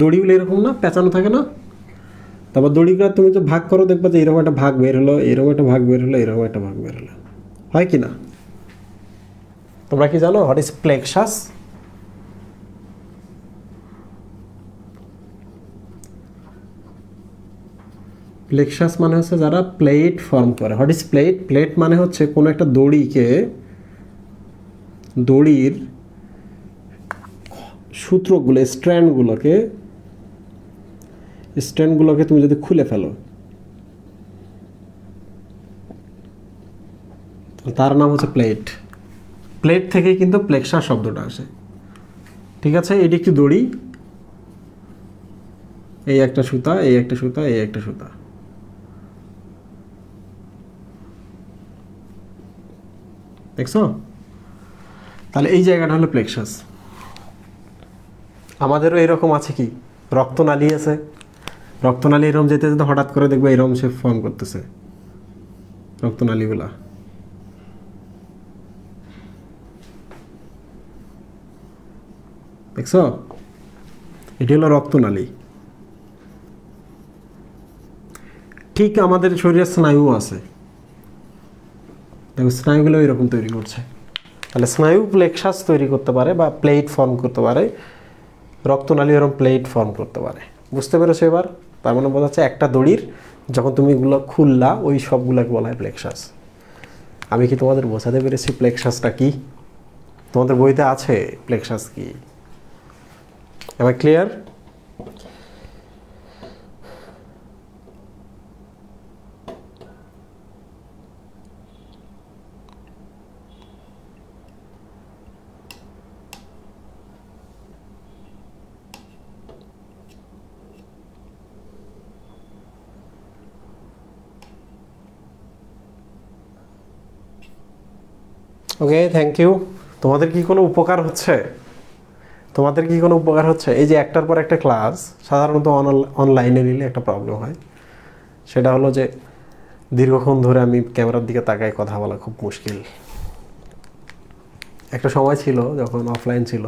দড়িগুলো এরকম না, পেঁচানো থাকে না? তারপর দড়িগুলো তুমি তো ভাগ করো, দেখবা যে এরকম একটা ভাগ বের হলো, এরকম একটা ভাগ বের হলো, এরকম একটা ভাগ বের হলো, হয় কি না? তোমরা কি জানো হোয়াট ইজ প্লেক্সাস? প্লেক্সাস মানে হচ্ছে যারা প্লেট ফর্ম করে। What is plate? প্লেট মানে হচ্ছে কোনো একটা দড়ির সূত্রগুলো, স্ট্র্যান্ডগুলোকে তুমি যদি খুলে ফেলো, তার নাম হচ্ছে প্লেট। প্লেট থেকেই কিন্তু প্লেক্সাস শব্দটা আসে। ঠিক আছে, এটি একটি দড়ি, এই একটা সুতা, এই একটা সুতা, এই একটা সুতা। দেখছো? তাহলে এই জায়গাটা হলো প্লেক্সাস। আমাদেরও এরকম আছে কি, রক্তনালী আছে। রক্তনালী এরকম যেতে যেতে হঠাৎ করে দেখবে এরকম সে ফর্ম করতেছে রক্তনালীগুলা। দেখছো? এটি হলো রক্তনালী। ঠিক আমাদের শরীরে স্নায়ু আছে, দেখো স্নায়ুগুলো এরকম তৈরি করছে। তাহলে স্নায়ু প্লেক্সাস তৈরি করতে পারে বা প্লেট ফর্ম করতে পারে, রক্তনালী এরকম প্লেট ফর্ম করতে পারে। বুঝতে পেরেছো এবার? তার মানে বোঝা যাচ্ছে একটা দড়ির যখন তুমি এগুলো খুললা ওই সবগুলোকে বলা হয় প্লেক্সাস। আমি কি তোমাদের বোঝাতে পেরেছি প্লেক্সাসটা কি? তোমাদের বইতে আছে প্লেক্সাস কি? Am I clear? Okay, thank you. তোমাদের কি কোনো উপকার হচ্ছে? এই যে একটার পর একটা ক্লাস সাধারণত অনলাইনে নিলে একটা প্রবলেম হয়, সেটা হলো যে দীর্ঘক্ষণ ধরে আমি ক্যামেরার দিকে তাকায় কথা বলা খুব মুশকিল। একটা সময় ছিল যখন অফলাইন ছিল,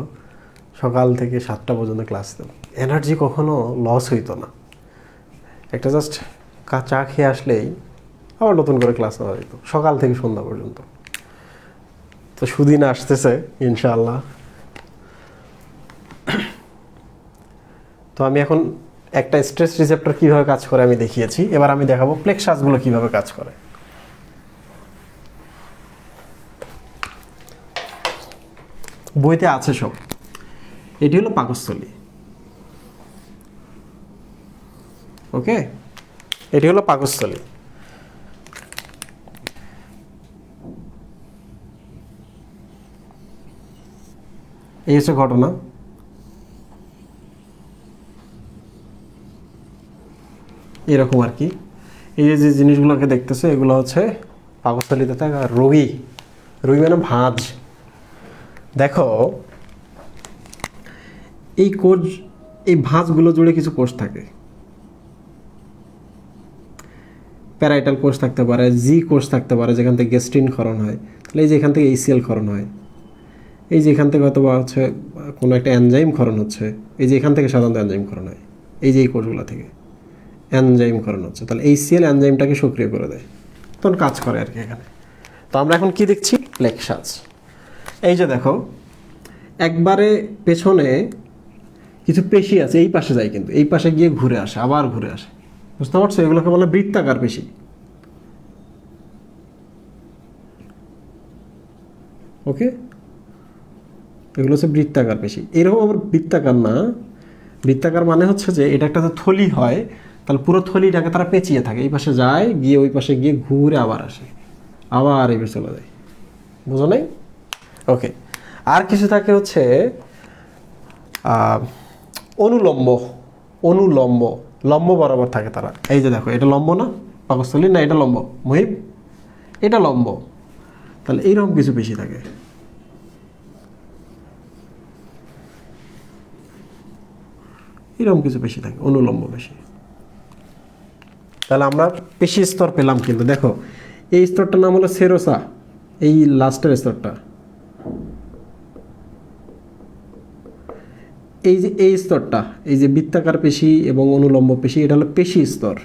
সকাল থেকে 7টা পর্যন্ত ক্লাস দেব, এনার্জি কখনো লস হইতো না। একটা জাস্ট চা খেয়ে আসলেই আবার নতুন করে ক্লাস নেওয়া যেত সকাল থেকে সন্ধ্যা পর্যন্ত। তো সুদিন আসতেছে ইনশাআল্লাহ। তো আমি এখন একটা স্ট্রেস রিসেপ্টর কীভাবে কাজ করে আমি দেখিয়েছি, এবার আমি দেখাবো প্লেক্সাসগুলো কীভাবে কাজ করে। বইতে আছে সব। এটি হলো পাকস্থলী, ওকে, এটি হলো পাকস্থলী। এই হচ্ছে ঘটনা। এরকম আর কি, এই যে জিনিসগুলোকে দেখতেছে এগুলো হচ্ছে পাকস্থলীতে থাকা রোগী। রোগী মানে ভাঁজ। দেখো এই কোষ, এই ভাঁজগুলো জুড়ে কিছু কোষ থাকে। প্যারাইটাল কোষ থাকতে পারে, জি কোষ থাকতে পারে যেখান থেকে গ্যাস্ট্রিন ক্ষরণ হয়, তাহলে এই যে এখান থেকে এইচসিএল ক্ষরণ হয়। এই যে এখান থেকে হয়তো বা হচ্ছে কোনো একটা এনজাইম ক্ষরণ হচ্ছে, এই যে এখান থেকে সাধারণত এনজাইম ক্ষরণ হয়, এই যে এই কোষগুলো থেকে এনজাইম ক্ষরণ হচ্ছে, তাহলে এইচসিএল এনজাইমটাকে সক্রিয় করে দেয়, তখন কাজ করে আর কি এখানে। তো আমরা এখন কি দেখছি? প্লেক্সাস। এই যে দেখো একবারে পেছনে কিছু পেশি আছে, এই পাশে যায় কিন্তু এই পাশে গিয়ে ঘুরে আসে, আবার ঘুরে আসে, বুঝতে পারছো? এগুলোকে বলে বৃত্তাকার পেশি, ওকে। এগুলো হচ্ছে বৃত্তাকার পেশি। এরকম আবার বৃত্তাকার না, বৃত্তাকার মানে হচ্ছে যে এটা একটা থলি হয়, তাহলে পুরো থলিটাকে তারা পেঁচিয়ে থাকে, এই পাশে যায় গিয়ে ওই পাশে গিয়ে ঘুরে আবার আসে, আবার এই পাশে চলে যায়, বুঝো নাই? ওকে। আর কিছু থাকে হচ্ছে অনুলম্ব। অনুলম্ব, লম্ব বরাবর থাকে তারা। এই যে দেখো এটা লম্ব না পাকস্থলী, না এটা লম্ব মুহিব, এটা লম্ব, তাহলে এইরকম কিছু পেশি থাকে। এরকম কিছু পেশি থাকে, অনুলম্ব পেশি। তাহলে আমরা পেশি স্তর পেলাম কিন্তু। দেখো এই স্তরটার নাম হলো সেরোসা, এই লাস্টের স্তরটা। এই যে এই স্তরটা, এই যে বৃত্তাকার পেশি এবং অনুলম্ব পেশি, এটা হলো পেশি স্তর।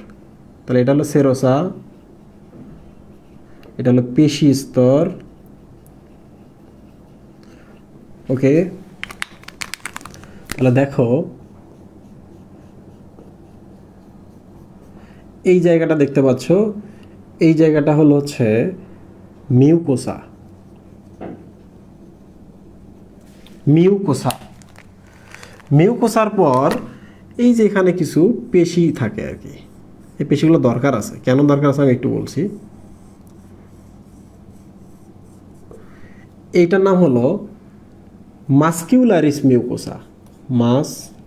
তাহলে এটা হলো সেরোসা, এটা হলো পেশি স্তর, ওকে। তাহলে দেখো এই জায়গাটা দেখতে পাচ্ছ, এই জায়গাটা হলো হচ্ছে মিউকোসা। মিউকোসা, মিউকোসার পর এই যে এখানে কিছু পেশি থাকে আর কি। এই পেশিগুলো দরকার আছে, কেন দরকার আছে আমি একটু বলছি। এইটার নাম হলো muscularis mucosa. Muscularis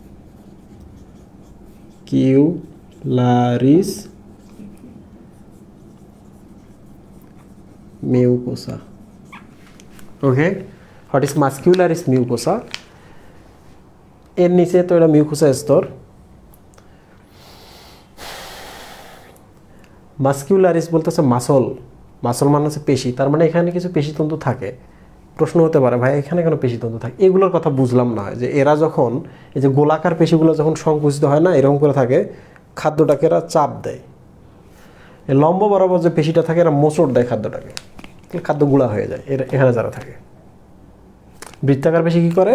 mucosa, okay. What is muscularis mucosa? এর নিচে তো এটা মিউকোসা স্তর। মাসকিউলারিস বলতেছে মাসল, মাসল মানে হচ্ছে পেশি, তার মানে এখানে কিছু পেশিতন্তু থাকে। প্রশ্ন হতে পারে ভাই এখানে কেন পেশিতন্তু থাকে? এগুলোর কথা বুঝলাম না, যে এরা যখন এই যে গোলাকার পেশিগুলো যখন সংকুচিত হয় না এরকম করে থাকে, খাদ্যটাকে এরা চাপ দেয়। এই লম্ব বরাবর যে পেশিটা থাকে এরা মোচড় দেয় খাদ্যটাকে, খাদ্য গুঁড়া হয়ে যায়। এখানে যারা থাকে বৃত্তাকার পেশি কী করে?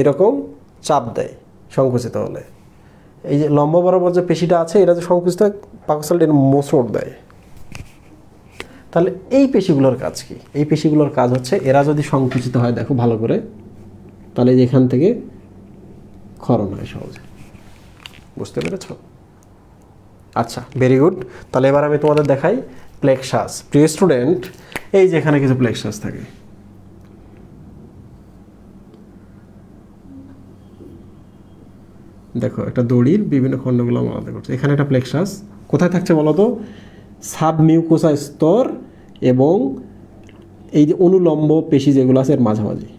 এরকম চাপ দেয় সংকুচিত হলে। এই যে লম্ব বরাবর যে পেশিটা আছে এটা যে সংকুচিত হয় পাকস্থলীটা এটা মোচড় দেয়। তাহলে এই পেশিগুলোর কাজ কি? এই পেশিগুলোর কাজ হচ্ছে এরা যদি সংকুচিত হয়, দেখো ভালো করে, তাহলে এখান থেকে ক্ষরণ হয় সহজে, বুঝতে পেরেছ? আচ্ছা, ভেরি গুড। তাহলে এবার আমি তোমাদের দেখাই প্লেক্সাস। প্রিয় স্টুডেন্ট, এই যে এখানে কিছু প্লেক্সাস থাকে, দেখো একটা দড়ির বিভিন্ন খণ্ডগুলো আমরা আলাদা করছি। এখানে একটা প্লেক্সাস কোথায় থাকছে বলো তো? সাবমিউকোসা স্তর এবং এই যে অনুলম্ব পেশি যেগুলো আছে এর মাঝামাঝি।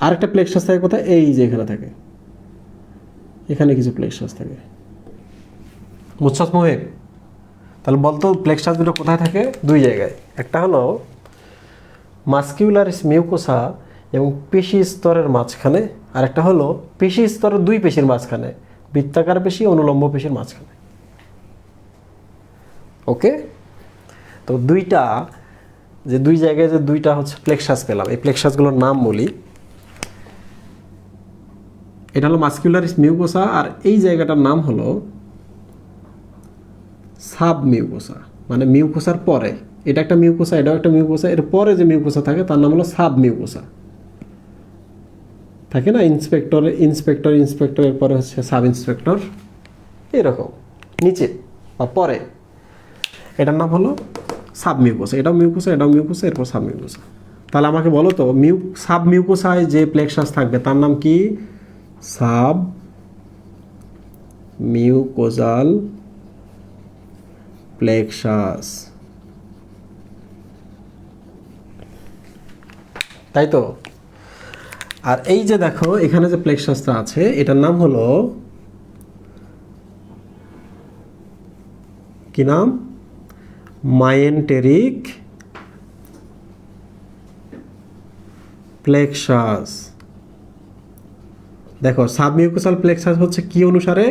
আরেকটা প্লেক্সাস থাকে কোথায়? এই যে এখানে থাকে, এখানে কিছু প্লেক্সাস থাকে, বুঝছস মোহে? তাহলে বলতো প্লেক্সাস দুটো কোথায় থাকে? দুই জায়গায়। একটা হলো মাসকিউলারিস মিউকোসা এবং পেশি স্তরের মাঝখানে, আর একটা হলো পেশি স্তরের দুই পেশির মাঝখানে, বৃত্তাকার পেশি অনুলম্ব পেশির মাঝখানে। ওকে, তো দুইটা যে দুই জায়গায় যে দুইটা হচ্ছে প্লেক্সাস পেলাম, এই প্লেক্সাসগুলোর নাম বলি। এটা হলো মাস্কুলারিস মিউকোসা, আর এই জায়গাটার নাম হলো সাব মিউকোসা, মানে মিউকোসার পরে। এটা একটা মিউকোসা, এটাও একটা মিউকোসা, এর পরে যে মিউকোসা থাকে তার নাম হলো সাব মিউকোসা। থাকে না ইন্সপেক্টরের পরে হচ্ছে সাব ইন্সপেক্টর, এরকম নিচে বা পরে, এটার নাম হলো সাব মিউকোসা। এটাও মিউকোসা, এটাও মিউকোসা, এরপর সাব মিউকোসা। তাহলে আমাকে বলো তো সাব মিউকোসায় যে প্লেক্সাস থাকবে তার নাম কি? সাব মিউকোজাল প্লেক্সাস, তাই তো? আর এই যে দেখো এখানে যে প্লেক্সাসটা আছে এটার নাম হলো কি নাম? মাইয়েন্টেরিক প্লেক্সাস। দেখো সাবমিউকোসাল প্লেক্সাস হচ্ছে কি অনুসারে?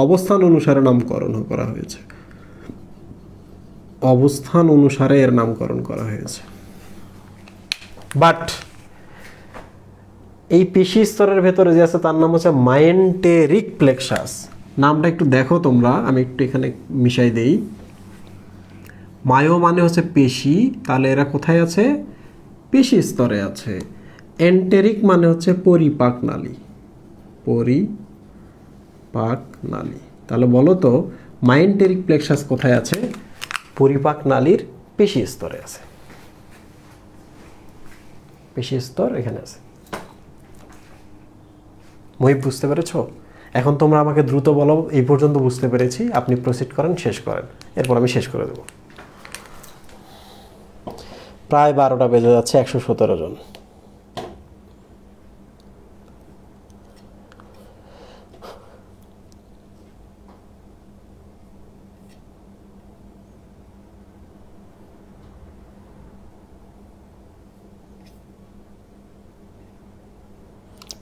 অবস্থান অনুসারে নামকরণ করা হয়েছে, অবস্থান অনুসারে এর নামকরণ করা হয়েছে। বাট এই পেশি স্তরের ভেতরে যে আছে তার নাম হচ্ছে মাইয়েন্টেরিক প্লেক্সাস। নামটা একটু দেখো তোমরা, আমি একটু এখানে মিশাই দেই। মায়ো মানে হচ্ছে পেশি, তাহলে এরা কোথায় আছে? পেশি স্তরে আছে। এন্টেরিক মানে হচ্ছে পরিপাক নালী, পরিপাক নালী। তাহলে বলো তো মাইয়েন্টেরিক প্লেক্সাস কোথায় আছে? পরিপাক নালীর পেশি স্তরে আছে, পেশি স্তর এখানে আছে। মহিব, বুঝতে পেরেছো? এখন তোমরা আমাকে দ্রুত বলো, এই পর্যন্ত বুঝতে পেরেছি, আপনি প্রসিড করেন, শেষ করেন, এরপর আমি শেষ করে দেব। প্রায় 12টা বেজে যাচ্ছে, 117 জন।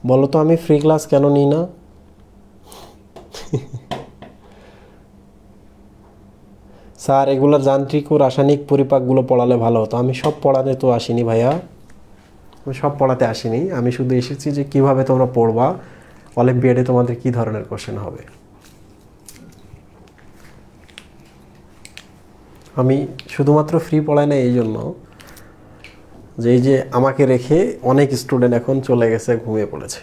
বলো তো আমি ফ্রি ক্লাস কেন নিই না? স্যার এগুলোর যান্ত্রিক ও রাসায়নিক পরিপাকগুলো পড়ালে ভালো হতো। আমি সব পড়াতে তো আসিনি ভাইয়া, আমি সব পড়াতে আসিনি। আমি শুধু এসেছি যে কিভাবে তোমরা পড়বা, অলিম্পিয়াডে তোমাদের কি ধরনের কোশ্চেন হবে। আমি শুধুমাত্র ফ্রি পড়াই না এই জন্য যে এই যে আমাকে রেখে অনেক স্টুডেন্ট এখন চলে গেছে, ঘুমিয়ে পড়েছে।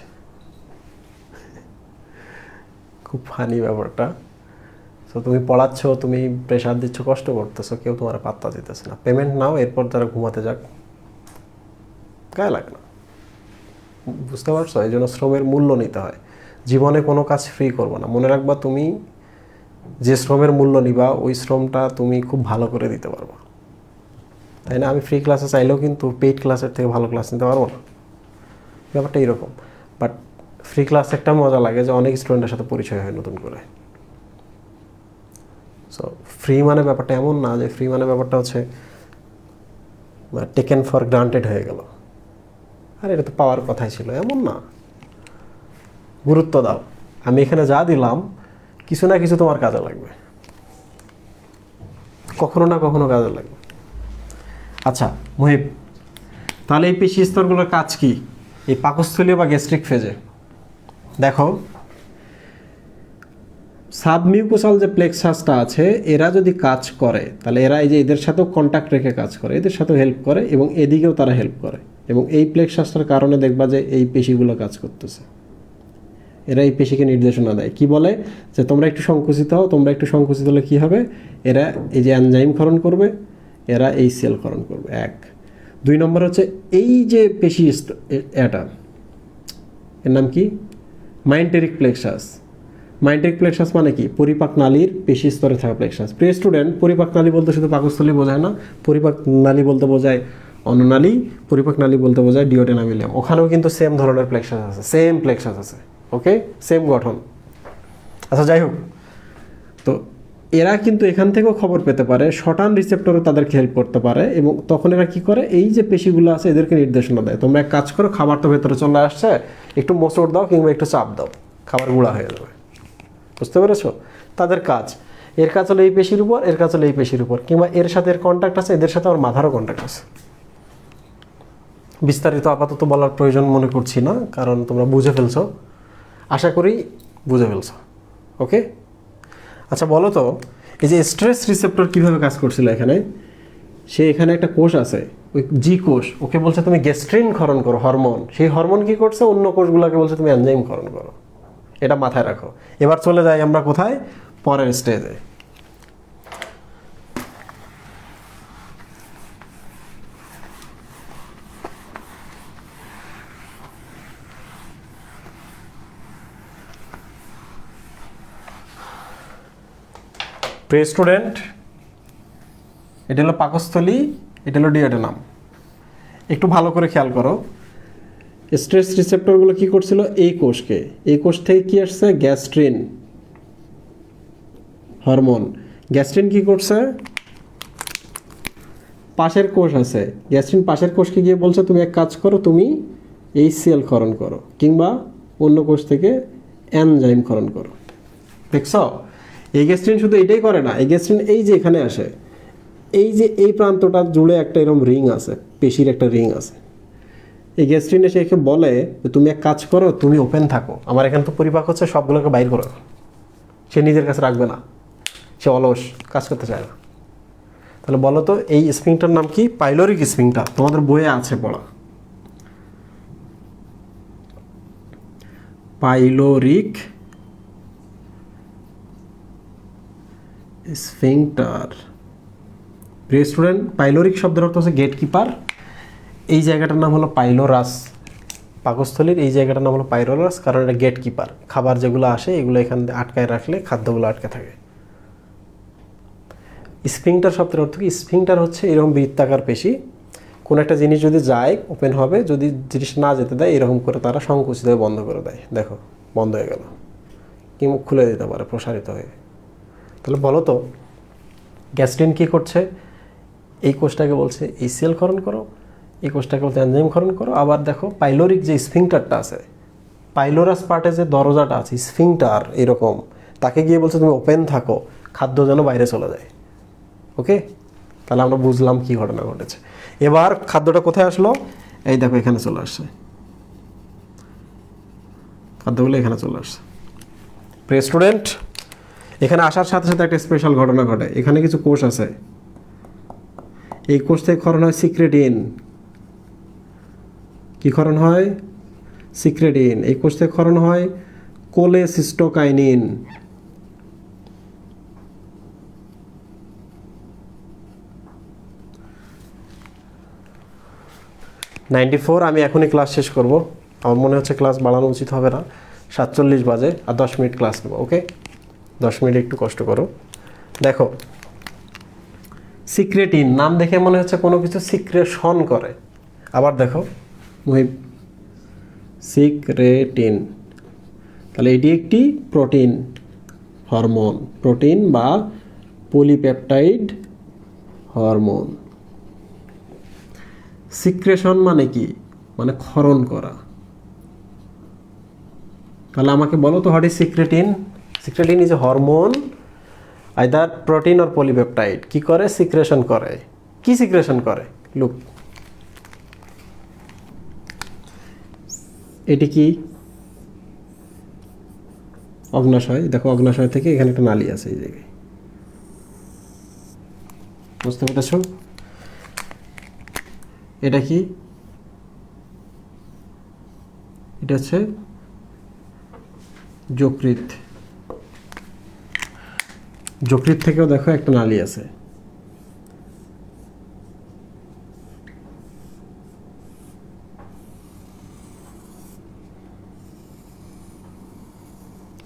খুব ফানি ব্যাপারটা। তো তুমি পড়াচ্ছ, তুমি প্রেশার দিচ্ছ, কষ্ট করতেছো, কেউ তোমার পাত্তা দিতেছে না। পেমেন্ট নাও, এরপর তারা ঘুমাতে যাক, গায়ে লাগে না। বুঝতে পারছো? এই জন্য শ্রমের মূল্য নিতে হয়। জীবনে কোনো কাজ ফ্রি করবো না। মনে রাখবা, তুমি যে শ্রমের মূল্য নিবা ওই শ্রমটা তুমি খুব ভালো করে দিতে পারবা, তাই না? আমি ফ্রি ক্লাসে চাইলেও কিন্তু পেইড ক্লাসের থেকে ভালো ক্লাস নিতে পারবো না, ব্যাপারটা এইরকম। বাট ফ্রি ক্লাস একটা মজা লাগে যে অনেক স্টুডেন্টের সাথে পরিচয় হয় নতুন করে। সো ফ্রি মানে ব্যাপারটা এমন না যে ফ্রি মানে ব্যাপারটা হচ্ছে টেকেন ফর গ্রান্টেড হয়ে গেল, আর এটা তো পাওয়ার কথাই ছিল, এমন না। গুরুত্ব দাও। আমি এখানে যা দিলাম কিছু না কিছু তোমার কাজে লাগবে, কখনো না কখনো কাজে লাগবে। আচ্ছা মুহিব, তাহলে এই পেশি স্তরগুলোর কাজ কি এই পাকস্থলীয় বা গ্যাস্ট্রিক ফেজে? দেখো সাবমিউকোসাল যে প্লেক্সাসটা আছে এরা যদি কাজ করে তাহলে এরা এই যে এদের সাথেও কন্ট্যাক্ট রেখে কাজ করে, এদের সাথেও হেল্প করে এবং এদিকেও তারা হেল্প করে। এবং এই প্লেক্সাসটার কারণে দেখবা যে এই পেশিগুলো কাজ করতেছে, এরা এই পেশিকে নির্দেশনা দেয়। কি বলে যে তোমরা একটু সংকুচিত হও, তোমরা একটু সংকুচিত হলে কী হবে? এরা এই যে এনজাইম ক্ষরণ করবে, এরা এই সেল ক্ষরণ করবে। 1 2 নম্বর হচ্ছে এই যে পেশি এটা, এর নাম কি? মাইয়েন্টেরিক প্লেক্সাস। মাইয়েন্টেরিক প্লেক্সাস মানে কি? পরিপাক নালীর পেশি স্তরে থাকা প্লেক্সাস। প্রিয় স্টুডেন্ট, পরিপাক নালী বলতে শুধু পাকস্থলী বোঝায় না, পরিপাক নালী বলতে বোঝায় অন্ননালী, পরিপাক নালী বলতে বোঝায় ডিওডেনামিলিয়াম। ওখানেও কিন্তু সেম ধরনের প্লেক্সাস আছে, সেম প্লেক্সাস আছে, ওকে, সেম গঠন। আচ্ছা যাই হোক, তো এরা কিন্তু এখান থেকেও খবর পেতে পারে, শটান রিসেপ্টরও তাদেরকে হেল্প করতে পারে, এবং তখন এরা কি করে, এই যে পেশিগুলো আছে এদেরকে নির্দেশনা দেয়, তোমরা এক কাজ করো, খাবার তো ভেতরে চলে আসছে, একটু মোচড় দাও কিংবা একটু চাপ দাও, খাবার গুঁড়া হয়ে যাবে। বুঝতে পেরেছো? তাদের কাজ, এর কাজ হলো এই পেশির উপর, এর কাজ হলো এই পেশির উপর, কিংবা এর সাথে এর কন্ট্যাক্ট আছে, এদের সাথে আমার মাথারও কন্ট্যাক্ট আছে। বিস্তারিত আপাতত বলার প্রয়োজন মনে করছি না, কারণ তোমরা বুঝে ফেলছো, আশা করি বুঝে ফেলছো। ওকে, আচ্ছা বলো তো, এই যে স্ট্রেস রিসেপ্টর কীভাবে কাজ করছিল এখানে, সে এখানে একটা কোষ আছে, ওই জি কোষ, ওকে বলছে তুমি গ্যাস্ট্রিন ক্ষরণ করো, হরমোন, সেই হরমোন কি করছে, অন্য কোষগুলোকে বলছে তুমি এনজাইম ক্ষরণ করো। এটা মাথায় রাখো। এবার চলে যাই আমরা কোথায়, পরের স্টেজে। প্রিয় স্টুডেন্ট, এটা হলো পাকস্থলী, এটা হলো ডিওডেনাম। একটু ভালো করে খেয়াল করো, স্ট্রেস রিসেপ্টরগুলো কি করছিল, এই কোষকে, এই কোষ থেকে কি আসছে, গ্যাস্ট্রিন হরমোন। গ্যাস্ট্রিন কি করছে, পাশের কোষ আছে, গ্যাস্ট্রিন পাশের কোষকে গিয়ে বলছে তুমি এক কাজ করো, তুমি HCl ক্ষরণ করো, কিংবা অন্য কোষ থেকে এনজাইম ক্ষরণ করো। দেখছ, এই গ্যাস্ট্রিন শুধু এটাই করে না, এই গ্যাস্ট্রিন এই যে এখানে আসে, এই যে এই প্রান্তটা জুড়ে একটা এরকম রিং আছে, পেশির একটা রিং আছে, এই গ্যাস্ট্রিন এসে একে বলে তুমি এক কাজ করো, তুমি ওপেন থাকো, আমার এখানে তো পরিপাক হচ্ছে, সবগুলোকে বাইর করো। সে নিজের কাছে রাখবে না, সে অলস, কাজ করতে চায় না। তাহলে বলো তো, এই স্ফিংটার নাম কি, পাইলোরিক স্ফিংটার, তোমাদের বইয়ে আছে পড়া, পাইলোরিক স্ফিংটার। প্রিয় স্টুডেন্ট, পাইলোরিক শব্দের অর্থ হচ্ছে গেট কিপার। এই জায়গাটার নাম হলো পাইলোরাস, পাকস্থলীর এই জায়গাটার নাম হলো পাইলোরাস, কারণ এটা গেট কিপার, খাবার যেগুলো আসে এগুলো এখান থেকে আটকায় রাখলে খাদ্যগুলো আটকে থাকে। স্ফিংটার শব্দের অর্থ কি, স্ফিংটার হচ্ছে এরকম বৃত্তাকার পেশি, কোনো একটা জিনিস যদি যায় ওপেন হবে, যদি জিনিস না যেতে দেয় এরকম করে তারা সংকুচিত হয়ে বন্ধ করে দেয়। দেখো বন্ধ হয়ে গেল, কি মুখ খুলে দিতে পারে প্রসারিত হয়ে। তাহলে বলো তো, গ্যাস্ট্রিন কী করছে, এই কোষটাকে বলছে HCl ক্ষরণ করো, এই কোষটাকে বলছে এনজাইম ক্ষরণ করো। আবার দেখো পাইলোরিক যে স্ফিংটারটা আছে, পাইলোরাস পার্টে যে দরজাটা আছে স্ফিংটার এরকম, তাকে গিয়ে বলছে তুমি ওপেন থাকো, খাদ্য যেন বাইরে চলে যায়। ওকে, তাহলে আমরা বুঝলাম কি ঘটনা ঘটেছে। এবার খাদ্যটা কোথায় আসলো, এই দেখো এখানে চলে আসছে, খাদ্যগুলো এখানে চলে আসছে। প্রিয় স্টুডেন্ট, এখানে আসার সাথে সাথে একটা স্পেশাল ঘটনা ঘটে, এখানে কিছু কোষ আছে, এই কোষ থেকে ক্ষরণ হয় সিক্রেটিন। কি ক্ষরণ হয়, সিক্রেটিন। এই কোষ থেকে ক্ষরণ হয় কোলেসিস্টোকাইনিন। আমি এখনই ক্লাস শেষ করব, আমার মনে হচ্ছে ক্লাস বাড়ানো উচিত হবে না, 47 বাজে, আর 10 মিনিট ক্লাস নেব। ওকে, 10 মিনিট একটু কষ্ট করো। দেখো, সিক্রেটিন নাম দেখে মনে হচ্ছে কোনো কিছু সিক্রেশন করে। আবার দেখো মুহিব, সিক্রেটিন, তাহলে এটি একটি প্রোটিন হরমোন, প্রোটিন বা পলিপেপটাইড হরমোন। সিক্রেশন মানে কি, মানে ক্ষরণ করা। তাহলে আমাকে বলো তো, what is secretin? Secretin is a hormone, either protein or polypeptide. কি করে, সিক্রেশন করে। কি সিক্রেশন করে, লুক, এটি কি, অগ্নাশয়। দেখো অগ্নাশয় থেকে এখানে একটা নালী আছে এই জায়গায়, বুঝতে পেরেছ? এটা কি, এটা হচ্ছে যকৃৎ। যকৃৎ থেকেও দেখো একটা নালী আছে,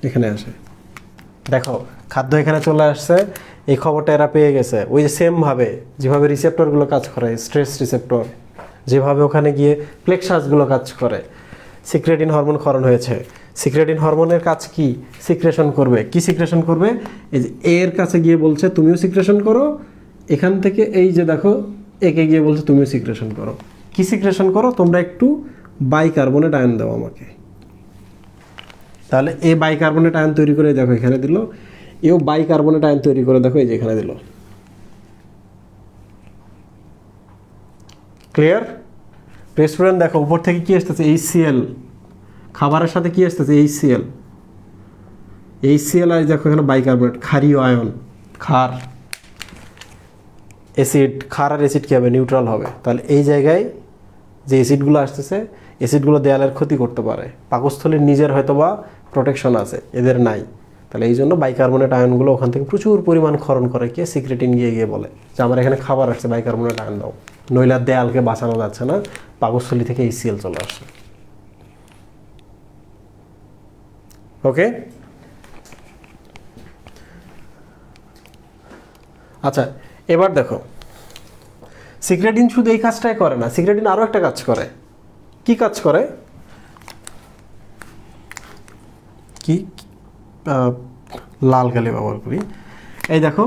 এখানে আসে। দেখো খাদ্য এখানে চলে আসছে, এই খবরটা এরা পেয়ে গেছে। ওই যে সেমভাবে যেভাবে রিসেপ্টরগুলো কাজ করে, স্ট্রেস রিসেপ্টর যেভাবে ওখানে গিয়ে প্লেক্সাসগুলো কাজ করে, সিক্রেটিন হরমোন ক্ষরণ হয়েছে। সিক্রেটিন হরমোনের কাজ কি? সিক্রেশন করবে। কি সিক্রেশন করবে? এই যে এর কাছে গিয়ে বলছে তুমিও সিক্রেশন করো, এখান থেকে এই যে দেখো একে গিয়ে বলছে তুমিও সিক্রেশন করো। কি সিক্রেশন করো? তোমরা একটু বাইকার্বনেট আয়ন দাও আমাকে। তাহলে এই বাইকার্বনেট আয়ন তৈরি করে দেখো এখানে দিল, এও বাইকার্বনেট আয়ন তৈরি করে দেখো এই যে এখানে দিল। ক্লিয়ার? স্টুডেন্ট দেখো উপর থেকে কি আসতেছে? HCl। খাবারের সাথে কি আসতেছে? HCl। HCl আর দেখো এখানে বাইকার্বনেট, ক্ষারীয় আয়ন, ক্ষার, অ্যাসিড। ক্ষার আর অ্যাসিড কী হবে? নিউট্রাল হবে। তাহলে এই জায়গায় যে অ্যাসিডগুলো আসতেছে, অ্যাসিডগুলো দেয়ালের ক্ষতি করতে পারে। পাকস্থলীর নিজের হয়তো বা প্রোটেকশন আছে, এদের নাই। তাহলে এই জন্য বাইকার্বনেট আয়নগুলো ওখান থেকে প্রচুর পরিমাণ ক্ষরণ করে, কে? সিক্রেটিন গিয়ে গিয়ে বলে যে আমার এখানে খাবার আসছে, বাইকার্বনেট আয়ন দাও, নইলে দেয়ালকে বাঁচানো যাচ্ছে না, পাকস্থলী থেকে HCl চলে আসছে। ওকে, আচ্ছা এবার দেখো সিক্রেটিন শুধু এই কাজটাই করে না, সিক্রেটিন আরও একটা কাজ করে। কি কাজ করে? কি লাল কালি ব্যবহার করি। এই দেখো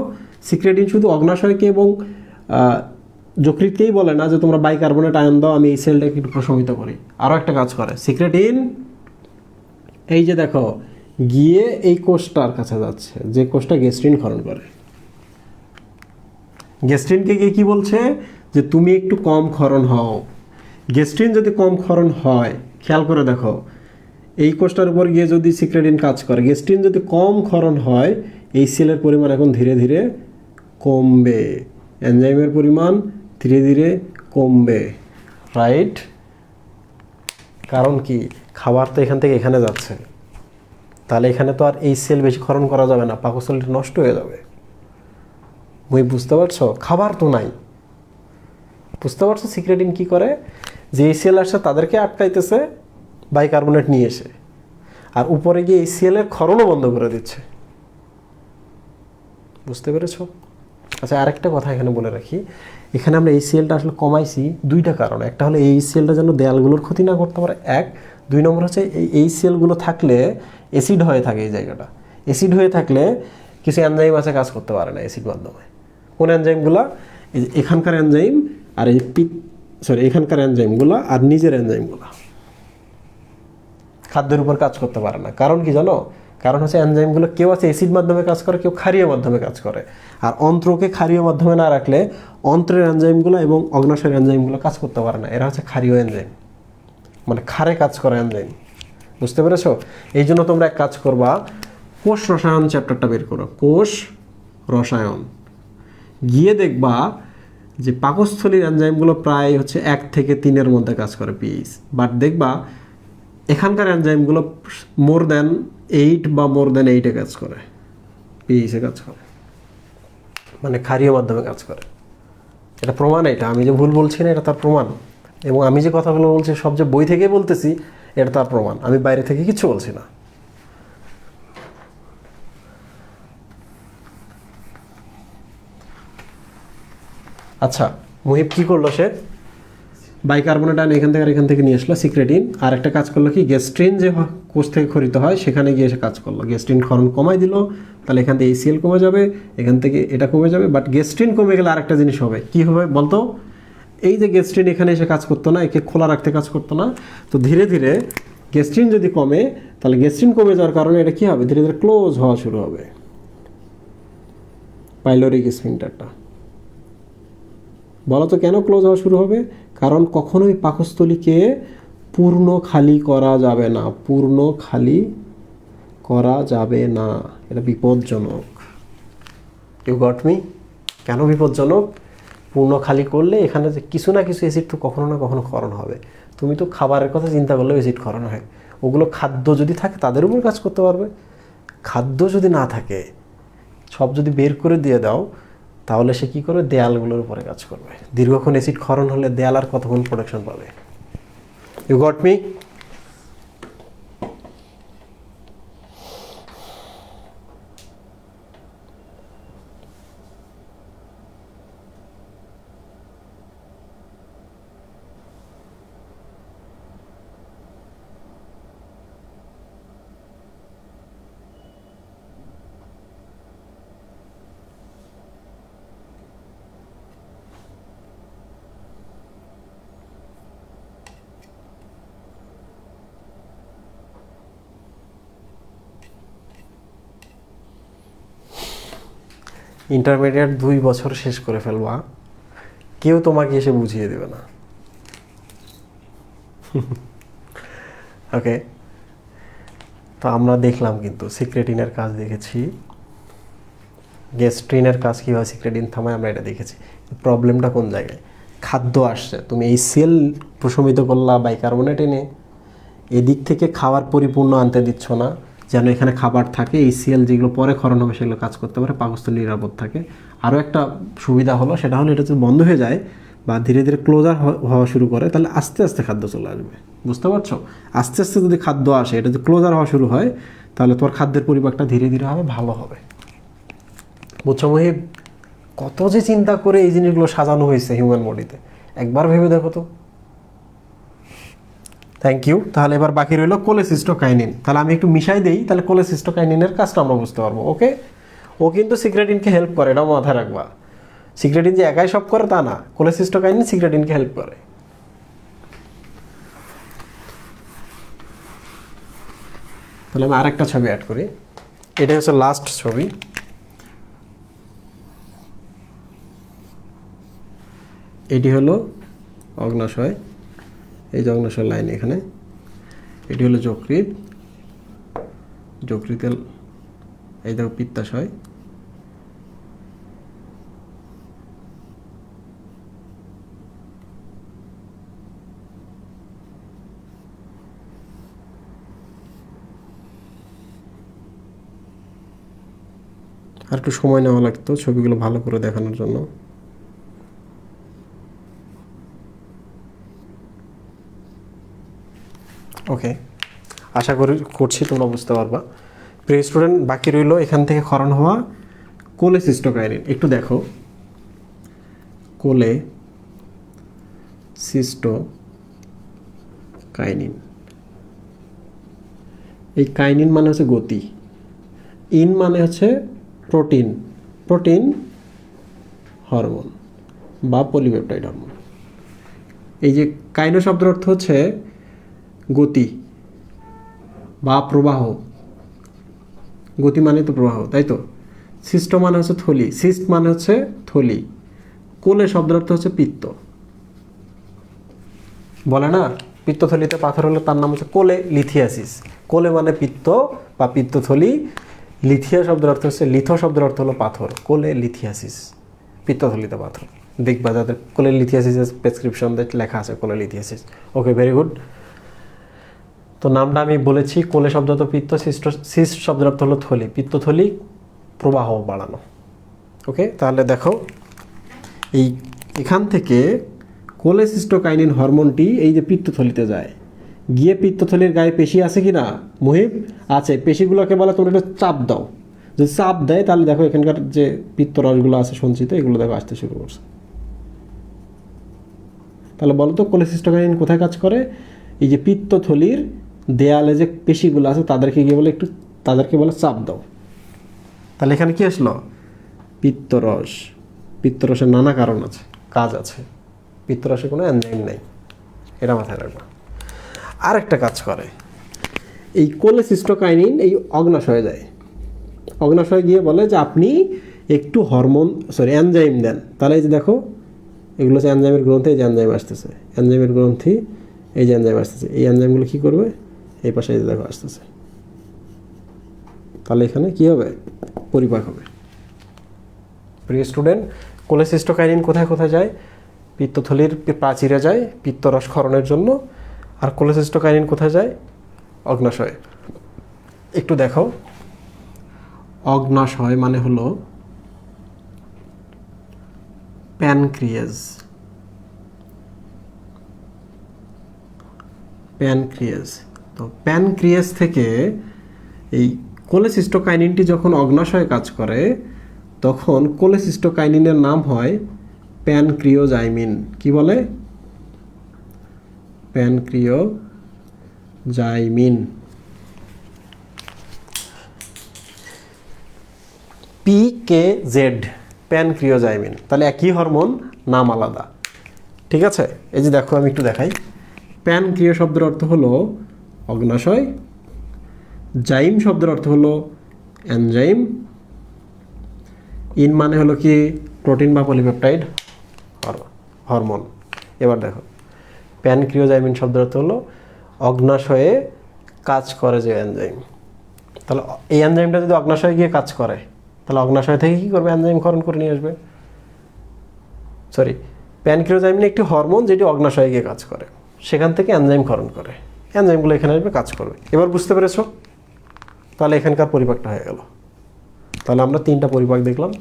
সিক্রেটিন শুধু অগ্নাশয়কে এবং যকৃতকেই বলে না যে তোমরা বাইকার্বনেট আয়ন দাও, আমি এই সেলটাকে একটু প্রশমিত করি। আরও একটা কাজ করে সিক্রেটিন, এই যে দেখো গিয়ে এই কোষটার কাছে যাচ্ছে, যে কোষটা গ্যাস্ট্রিন ক্ষরণ করে। গ্যাস্ট্রিনকে গিয়ে কী বলছে? যে তুমি একটু কম ক্ষরণ হও। গ্যাস্ট্রিন যদি কম ক্ষরণ হয়, খেয়াল করে দেখো এই কোষটার উপর গিয়ে যদি সিক্রেটিন কাজ করে, গ্যাস্ট্রিন যদি কম ক্ষরণ হয়, এই সেলের পরিমাণ এখন ধীরে ধীরে কমবে, এনজাইমের পরিমাণ ধীরে ধীরে কমবে, রাইট? কারণ কি? খাবার তো এখান থেকে এখানে যাচ্ছে, তাহলে এখানে তো আর এই সেল বেশি ক্ষরণ করা যাবে না, পাকস্থলীটা নষ্ট হয়ে যাবে। বুঝতে পারছো? খাবার তো নাই। বুঝতে পারছো সিক্রেটিন কি করে? যে HCl আসছে তাদেরকে আটকাইতেছে বাইকার্বনেট নিয়ে এসে, আর উপরে গিয়ে HCl এর ক্ষরণও বন্ধ করে দিচ্ছে। বুঝতে পেরেছো? আচ্ছা আরেকটা কথা এখানে বলে রাখি, এখানে আমরা HClটা আসলে কমাইছি দুইটা কারণ। একটা হলো এই HClটা যেন দেয়ালগুলোর ক্ষতি না করতে পারে, এক। দুই নম্বর হচ্ছে এই HClগুলো থাকলে অ্যাসিড হয়ে থাকে, এই জায়গাটা অ্যাসিড হয়ে থাকলে কিছু এনজাইম আছে কাজ করতে পারে না অ্যাসিড মাধ্যমে। কোন এনজাইমগুলো? এই যে এখানকার এনজাইম আর এই এখানকার এনজাইমগুলো আর নিজের এনজাইমগুলো খাদ্যের উপর কাজ করতে পারে না। কারণ কি জানো? কারণ হচ্ছে এনজাইমগুলো কেউ আছে অ্যাসিড মাধ্যমে কাজ করে, কেউ ক্ষারীয় মাধ্যমে কাজ করে। আর অন্ত্রকে ক্ষারীয় মাধ্যমে না রাখলে অন্ত্রের এনজাইমগুলো এবং অগ্নাশয়ের এনজাইমগুলো কাজ করতে পারে না। এরা হচ্ছে ক্ষারীয় এনজাইম, মানে ক্ষারে কাজ করে এনজাইম। বুঝতে পেরেছো? এই জন্য তোমরা এক কাজ করবা, কোষ রসায়ন চ্যাপ্টারটা বের করো, কোষ রসায়ন। গিয়ে দেখবা যে পাকস্থলীর এনজাইমগুলো প্রায় হচ্ছে 1 থেকে 3-এর মধ্যে কাজ করে পিএইচ, বাট দেখবা এখানকার এনজাইমগুলো মোর দ্যান 8 বা মোর দ্যান 8-এ কাজ করে, পিএইচে কাজ করে, মানে ক্ষারীয় মাধ্যমে কাজ করে। এটা প্রমাণ, এটা আমি যে ভুল বলছি না, এটা তার প্রমাণ। এবং আমি যে কথাগুলো বলছি সব যে বই থেকে বলতেছি, এটা তার প্রমাণ, আমি বাইরে থেকে কিছু বলছি না। আচ্ছা মুহিব কি করলো? সে বাইকার্বনেট আয়ন এখান থেকে নিয়ে আসলো সিক্রেটিন, আর একটা কাজ করলো কি, গ্যাস্ট্রিন যে কোষ থেকে ক্ষরিত হয় সেখানে গিয়ে এসে কাজ করলো, গ্যাস্ট্রিন ক্ষরণ কমাই দিল। তাহলে এখান থেকে HCl কমে যাবে, এখান থেকে এটা কমে যাবে। বাট গ্যাস্ট্রিন কমে গেলে আরেকটা জিনিস হবে, কি হবে বলতো? এই যে গ্যাস্ট্রিন এখানে এসে কাজ করতো না, একে খোলা রাখতে কাজ করতো না, তো ধীরে ধীরে গ্যাস্ট্রিন যদি কমে, তাহলে গ্যাস্ট্রিন কমে যাওয়ার কারণে এটা কী হবে? ধীরে ধীরে ক্লোজ হওয়া শুরু হবে পাইলোরিক স্ফিংক্টারটা। বলো তো কেন ক্লোজ হওয়া শুরু হবে? কারণ কখনোই পাকস্থলীকে পূর্ণ খালি করা যাবে না, পূর্ণ খালি করা যাবে না, এটা বিপজ্জনক। You got me? কেন বিপজ্জনক? পূর্ণ খালি করলে এখানে যে কিছু না কিছু অ্যাসিড তো কখনো না কখনো ক্ষরণ হবে। তুমি তো খাবারের কথা চিন্তা করলেও অ্যাসিড ক্ষরণ হয়, ওগুলো খাদ্য যদি থাকে তাদের উপর কাজ করতে পারবে। খাদ্য যদি না থাকে, সব যদি বের করে দিয়ে দাও, তাহলে সে কী করে? দেয়ালগুলোর উপরে কাজ করবে। দীর্ঘক্ষণ অ্যাসিড ক্ষরণ হলে দেয়াল আর কতক্ষণ প্রোটেকশন পাবে? You got me? ইন্টারমিডিয়েট 2 বছর শেষ করে ফেলবা, কেউ তোমাকে এসে বুঝিয়ে দেবে না। ওকে, তো আমরা দেখলাম কিন্তু সিক্রেটিনের কাজ দেখেছি, গ্যাস্ট্রিনের কাজ কীভাবে সিক্রেটিন থামায় আমরা এটা দেখেছি। প্রবলেমটা কোন জায়গায়? খাদ্য আসছে, তুমি এই সেল প্রশমিত করলা বাইকার্বনেট এনে, এদিক থেকে খাবার পরিপূর্ণ আনতে দিচ্ছ না, যেন এখানে খাবার থাকে, এই সেল যেগুলো পরে ক্ষরণ হবে সেগুলো কাজ করতে পারে, পাকস্থলী নিরাপদ থাকে। আরও একটা সুবিধা হলো, সেটা হলো এটা যদি বন্ধ হয়ে যায় বা ধীরে ধীরে ক্লোজার হওয়া শুরু করে, তাহলে আস্তে আস্তে খাদ্য চলে আসবে। বুঝতে পারছো? আস্তে আস্তে যদি খাদ্য আসে, এটা যদি ক্লোজার হওয়া শুরু হয়, তাহলে তোমার খাদ্যের পরিপাকটা ধীরে ধীরে হবে, ভালো হবে। বুঝছো মহিব? কত যে চিন্তা করে এই জিনিসগুলো সাজানো হয়েছে হিউম্যান বডিতে, একবার ভেবে দেখো তো। Thank you. তাহলে এবার বাকি রইল কোলেসিস্টোকাইনিন। তাহলে আমি একটু মিশাই দেই, তাহলে কোলেসিস্টোকাইনিনের কাজটা আমরা বুঝতে পারবো। ওকে, ও কিন্তু সিক্রেটিনকে হেল্প করে, এটাও মাথায় রাখবা। সিক্রেটিন যে একাই সব করে তা না, কোলেসিস্টোকাইনিন সিক্রেটিনকে হেল্প করে। তাহলে আমি আরেকটা ছবি অ্যাড করি, এটা হচ্ছে লাস্ট ছবি। এটি হলো অগ্নাশয়, এই যে অগ্নাশয় লাইন এখানে, এটি হলো যকৃৎ, যকৃতের এই দেখো পিত্তাশয়, আর একটু সময় নেওয়া লাগতো ছবিগুলো ভালো করে দেখানোর জন্য। ওকে, আশা করছি তোমরা বুঝতে পারবা। প্রিয় স্টুডেন্ট, বাকি রইল এখান থেকে ক্ষরণ হওয়া কোলেসিস্টোকাইনিন। একটু দেখো, কোলেসিস্টোকাইনিন, এই কাইনিন মানে হচ্ছে গতি, ইন মানে হচ্ছে প্রোটিন, প্রোটিন হরমোন বা পলিপেপটাইড হরমোন। এই যে কাইনো শব্দের অর্থ হচ্ছে গতি বা প্রবাহ, গতি মানে তো প্রবাহ, তাই তো। সিস্ট মানে হচ্ছে থলি, সিস্ট মানে হচ্ছে থলি, কোলে শব্দের অর্থ হচ্ছে পিত্ত। বলে না পিত্তথলিতে পাথর হলে তার নাম হচ্ছে কোলে লিথিয়াসিস। কোলে মানে পিত্ত বা পিত্তথলি, লিথিয়া শব্দের অর্থ হচ্ছে, লিথো শব্দের অর্থ হলো পাথর, কোলে লিথিয়াসিস, পিত্তথলিতে পাথর। দেখবা যাদের কোলে লিথিয়াসিসের প্রেসক্রিপশন লেখা আছে কোলে লিথিয়াসিস। ওকে, ভেরি গুড। তো নামটা আমি বলেছি, কোলে শব্দ তো পিত্ত, সিস্ট শব্দের অর্থ হলো থলি, পিত্তথলি, প্রবাহ বাড়ানো। ওকে, তাহলে দেখো এখান থেকে কোলেসিস্টোকাইনিন হরমোনটি এই যে পিত্তথলিতে যায়, গিয়ে পিত্তথলির গায়ে পেশি আছে কি না মুহিব? আছে। পেশিগুলোকে বলে তোমরা একটু চাপ দাও, যদি চাপ দেয় তাহলে দেখো এখানকার যে পিত্তরসগুলো আছে সঞ্চিত, এগুলো দেখো আসতে শুরু করছে। তাহলে বলো তো কোলেসিস্টোকাইনিন কোথায় কাজ করে? এই যে পিত্তথলির দেয়ালে যে পেশিগুলো আছে তাদেরকে গিয়ে বলে একটু, তাদেরকে বলে চাপ দাও। তাহলে এখানে কি আসলো? পিত্তরস। পিত্তরসের নানা কারণ আছে, কাজ আছে, পিত্তরসে কোনো এনজাইম নেই, এটা মাথায় রাখবা। আর একটা কাজ করে এই কোলেসিস্টোকাইনিন, এই অগ্নাশয়ে যায়, অগ্নাশয়ে গিয়ে বলে যে আপনি একটু হরমোন এনজাইম দেন। তাহলে এই যে দেখো এগুলো হচ্ছে এনজাইমের গ্রন্থি, এই যে এনজাইম আসতেছে, এনজাইমের গ্রন্থি, এই যে এনজাইম আসতেছে, এই এনজাইমগুলো কী করবে? এই পাশে এই যে দেখো আসতেছে, তাহলে এখানে কী হবে? পরিপাক হবে। প্রিয় স্টুডেন্ট, কোলেসিস্টোকাইনিন কোথায় কোথায় যায়? পিত্তথলির প্রাচীরে যায় পিত্তরস ক্ষরণের জন্য। আর কোলেসিস্টোকাইনিন কোথায় যায়? অগ্নাশয়ে। একটু দেখো, অগ্নাশয় মানে হলো প্যানক্রিয়াস, প্যানক্রিয়াস। তো প্যানক্রিয়াস থেকে এই কোলেসিস্টোকাইনিনটি যখন অগ্নাশয়ে কাজ করে, তখন কোলেসিস্টোকাইনিনের নাম হয় প্যানক্রিওজাইমিন। কি বলে? প্যানক্রিওজাইমিন। PKZ, pancreozymin. তাহলে একই হরমোন, নাম আলাদা। ঠিক আছে, এই যে দেখো আমি একটু দেখাই। প্যানক্রিয় শব্দের অর্থ হলো অগ্নাশয়, জাইম শব্দের অর্থ হলো এনজাইম, ইন মানে হলো কি প্রোটিন বা পলিপেপটাইড হরমোন। এবার দেখো প্যানক্রিওজাইমিন শব্দের অর্থ হলো অগ্নাশয়ে কাজ করে যে এনজাইম। তাহলে এই এনজাইমটা যদি অগ্নাশয়ে গিয়ে কাজ করে তাহলে অগ্নাশয় থেকে কী করবে, এনজাইম ক্ষরণ করে নিয়ে আসবে। সরি, প্যানক্রিওজাইমিন একটি হরমোন যেটি অগ্নাশয়ে গিয়ে কাজ করে, সেখান থেকে এনজাইম ক্ষরণ করে, এনজাইমগুলো এখানে আসবে, কাজ করবে। এবার বুঝতে পেরেছো? তাহলে এখানকার পরিপাকটা হয়ে গেল। তাহলে আমরা 3টা পরিপাক দেখলাম,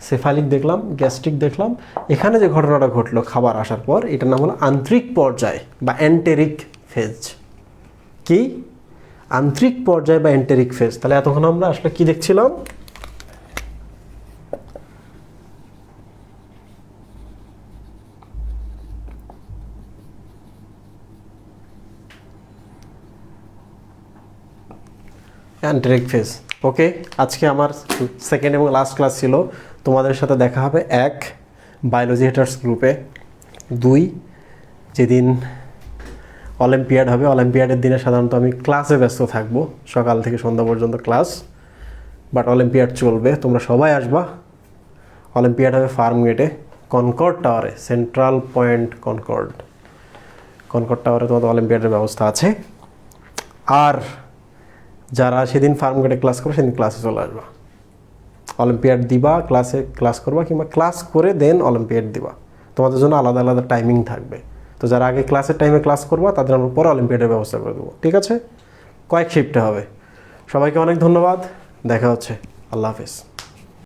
সেফালিক দেখলাম, গ্যাস্ট্রিক দেখলাম। এখানে যে ঘটনাটা ঘটলো খাবার আসার পর, এটার নাম হলো আন্ত্রিক পর্যায় বা এন্টেরিক ফেজ। কি আন্ত্রিক পর্যায় বা এন্টেরিক ফেজ? তাহলে এতক্ষণ আমরা আসলে কি দেখছিলাম? Enteric phase. ওকে, আজকে আমার সেকেন্ড এবং লাস্ট ক্লাস ছিল। তোমাদের সাথে দেখা হবে 1 বায়োলজি হেটার্স গ্রুপে, 2 যেদিন অলিম্পিয়াড হবে। অলিম্পিয়াডের দিনে সাধারণত আমি ক্লাসে ব্যস্ত থাকব, সকাল থেকে সন্ধ্যা পর্যন্ত ক্লাস, বাট অলিম্পিয়াড চলবে, তোমরা সবাই আসবা। অলিম্পিয়াড হবে ফার্ম গেটে, কনকর্ড টাওয়ারে, সেন্ট্রাল পয়েন্ট কনকর্ড টাওয়ারে তোমাদের অলিম্পিয়াডের ব্যবস্থা আছে। আর যারা সেদিন ফার্ম গেটে ক্লাস করবে সেদিন ক্লাসে চলে আসবা। অলিম্পিয়াড দিবা, ক্লাসে ক্লাস করবা, কিংবা ক্লাস করে দেন অলিম্পিয়াড দিবা। তোমাদের জন্য আলাদা আলাদা টাইমিং থাকবে। তো যারা আগে ক্লাসের টাইমে ক্লাস করবা তাদের আমরা পরে অলিম্পিয়াডের ব্যবস্থা করে দেবো, ঠিক আছে? কয়েক শিফটে হবে। সবাইকে অনেক ধন্যবাদ, দেখা হচ্ছে, আল্লাহ হাফেজ।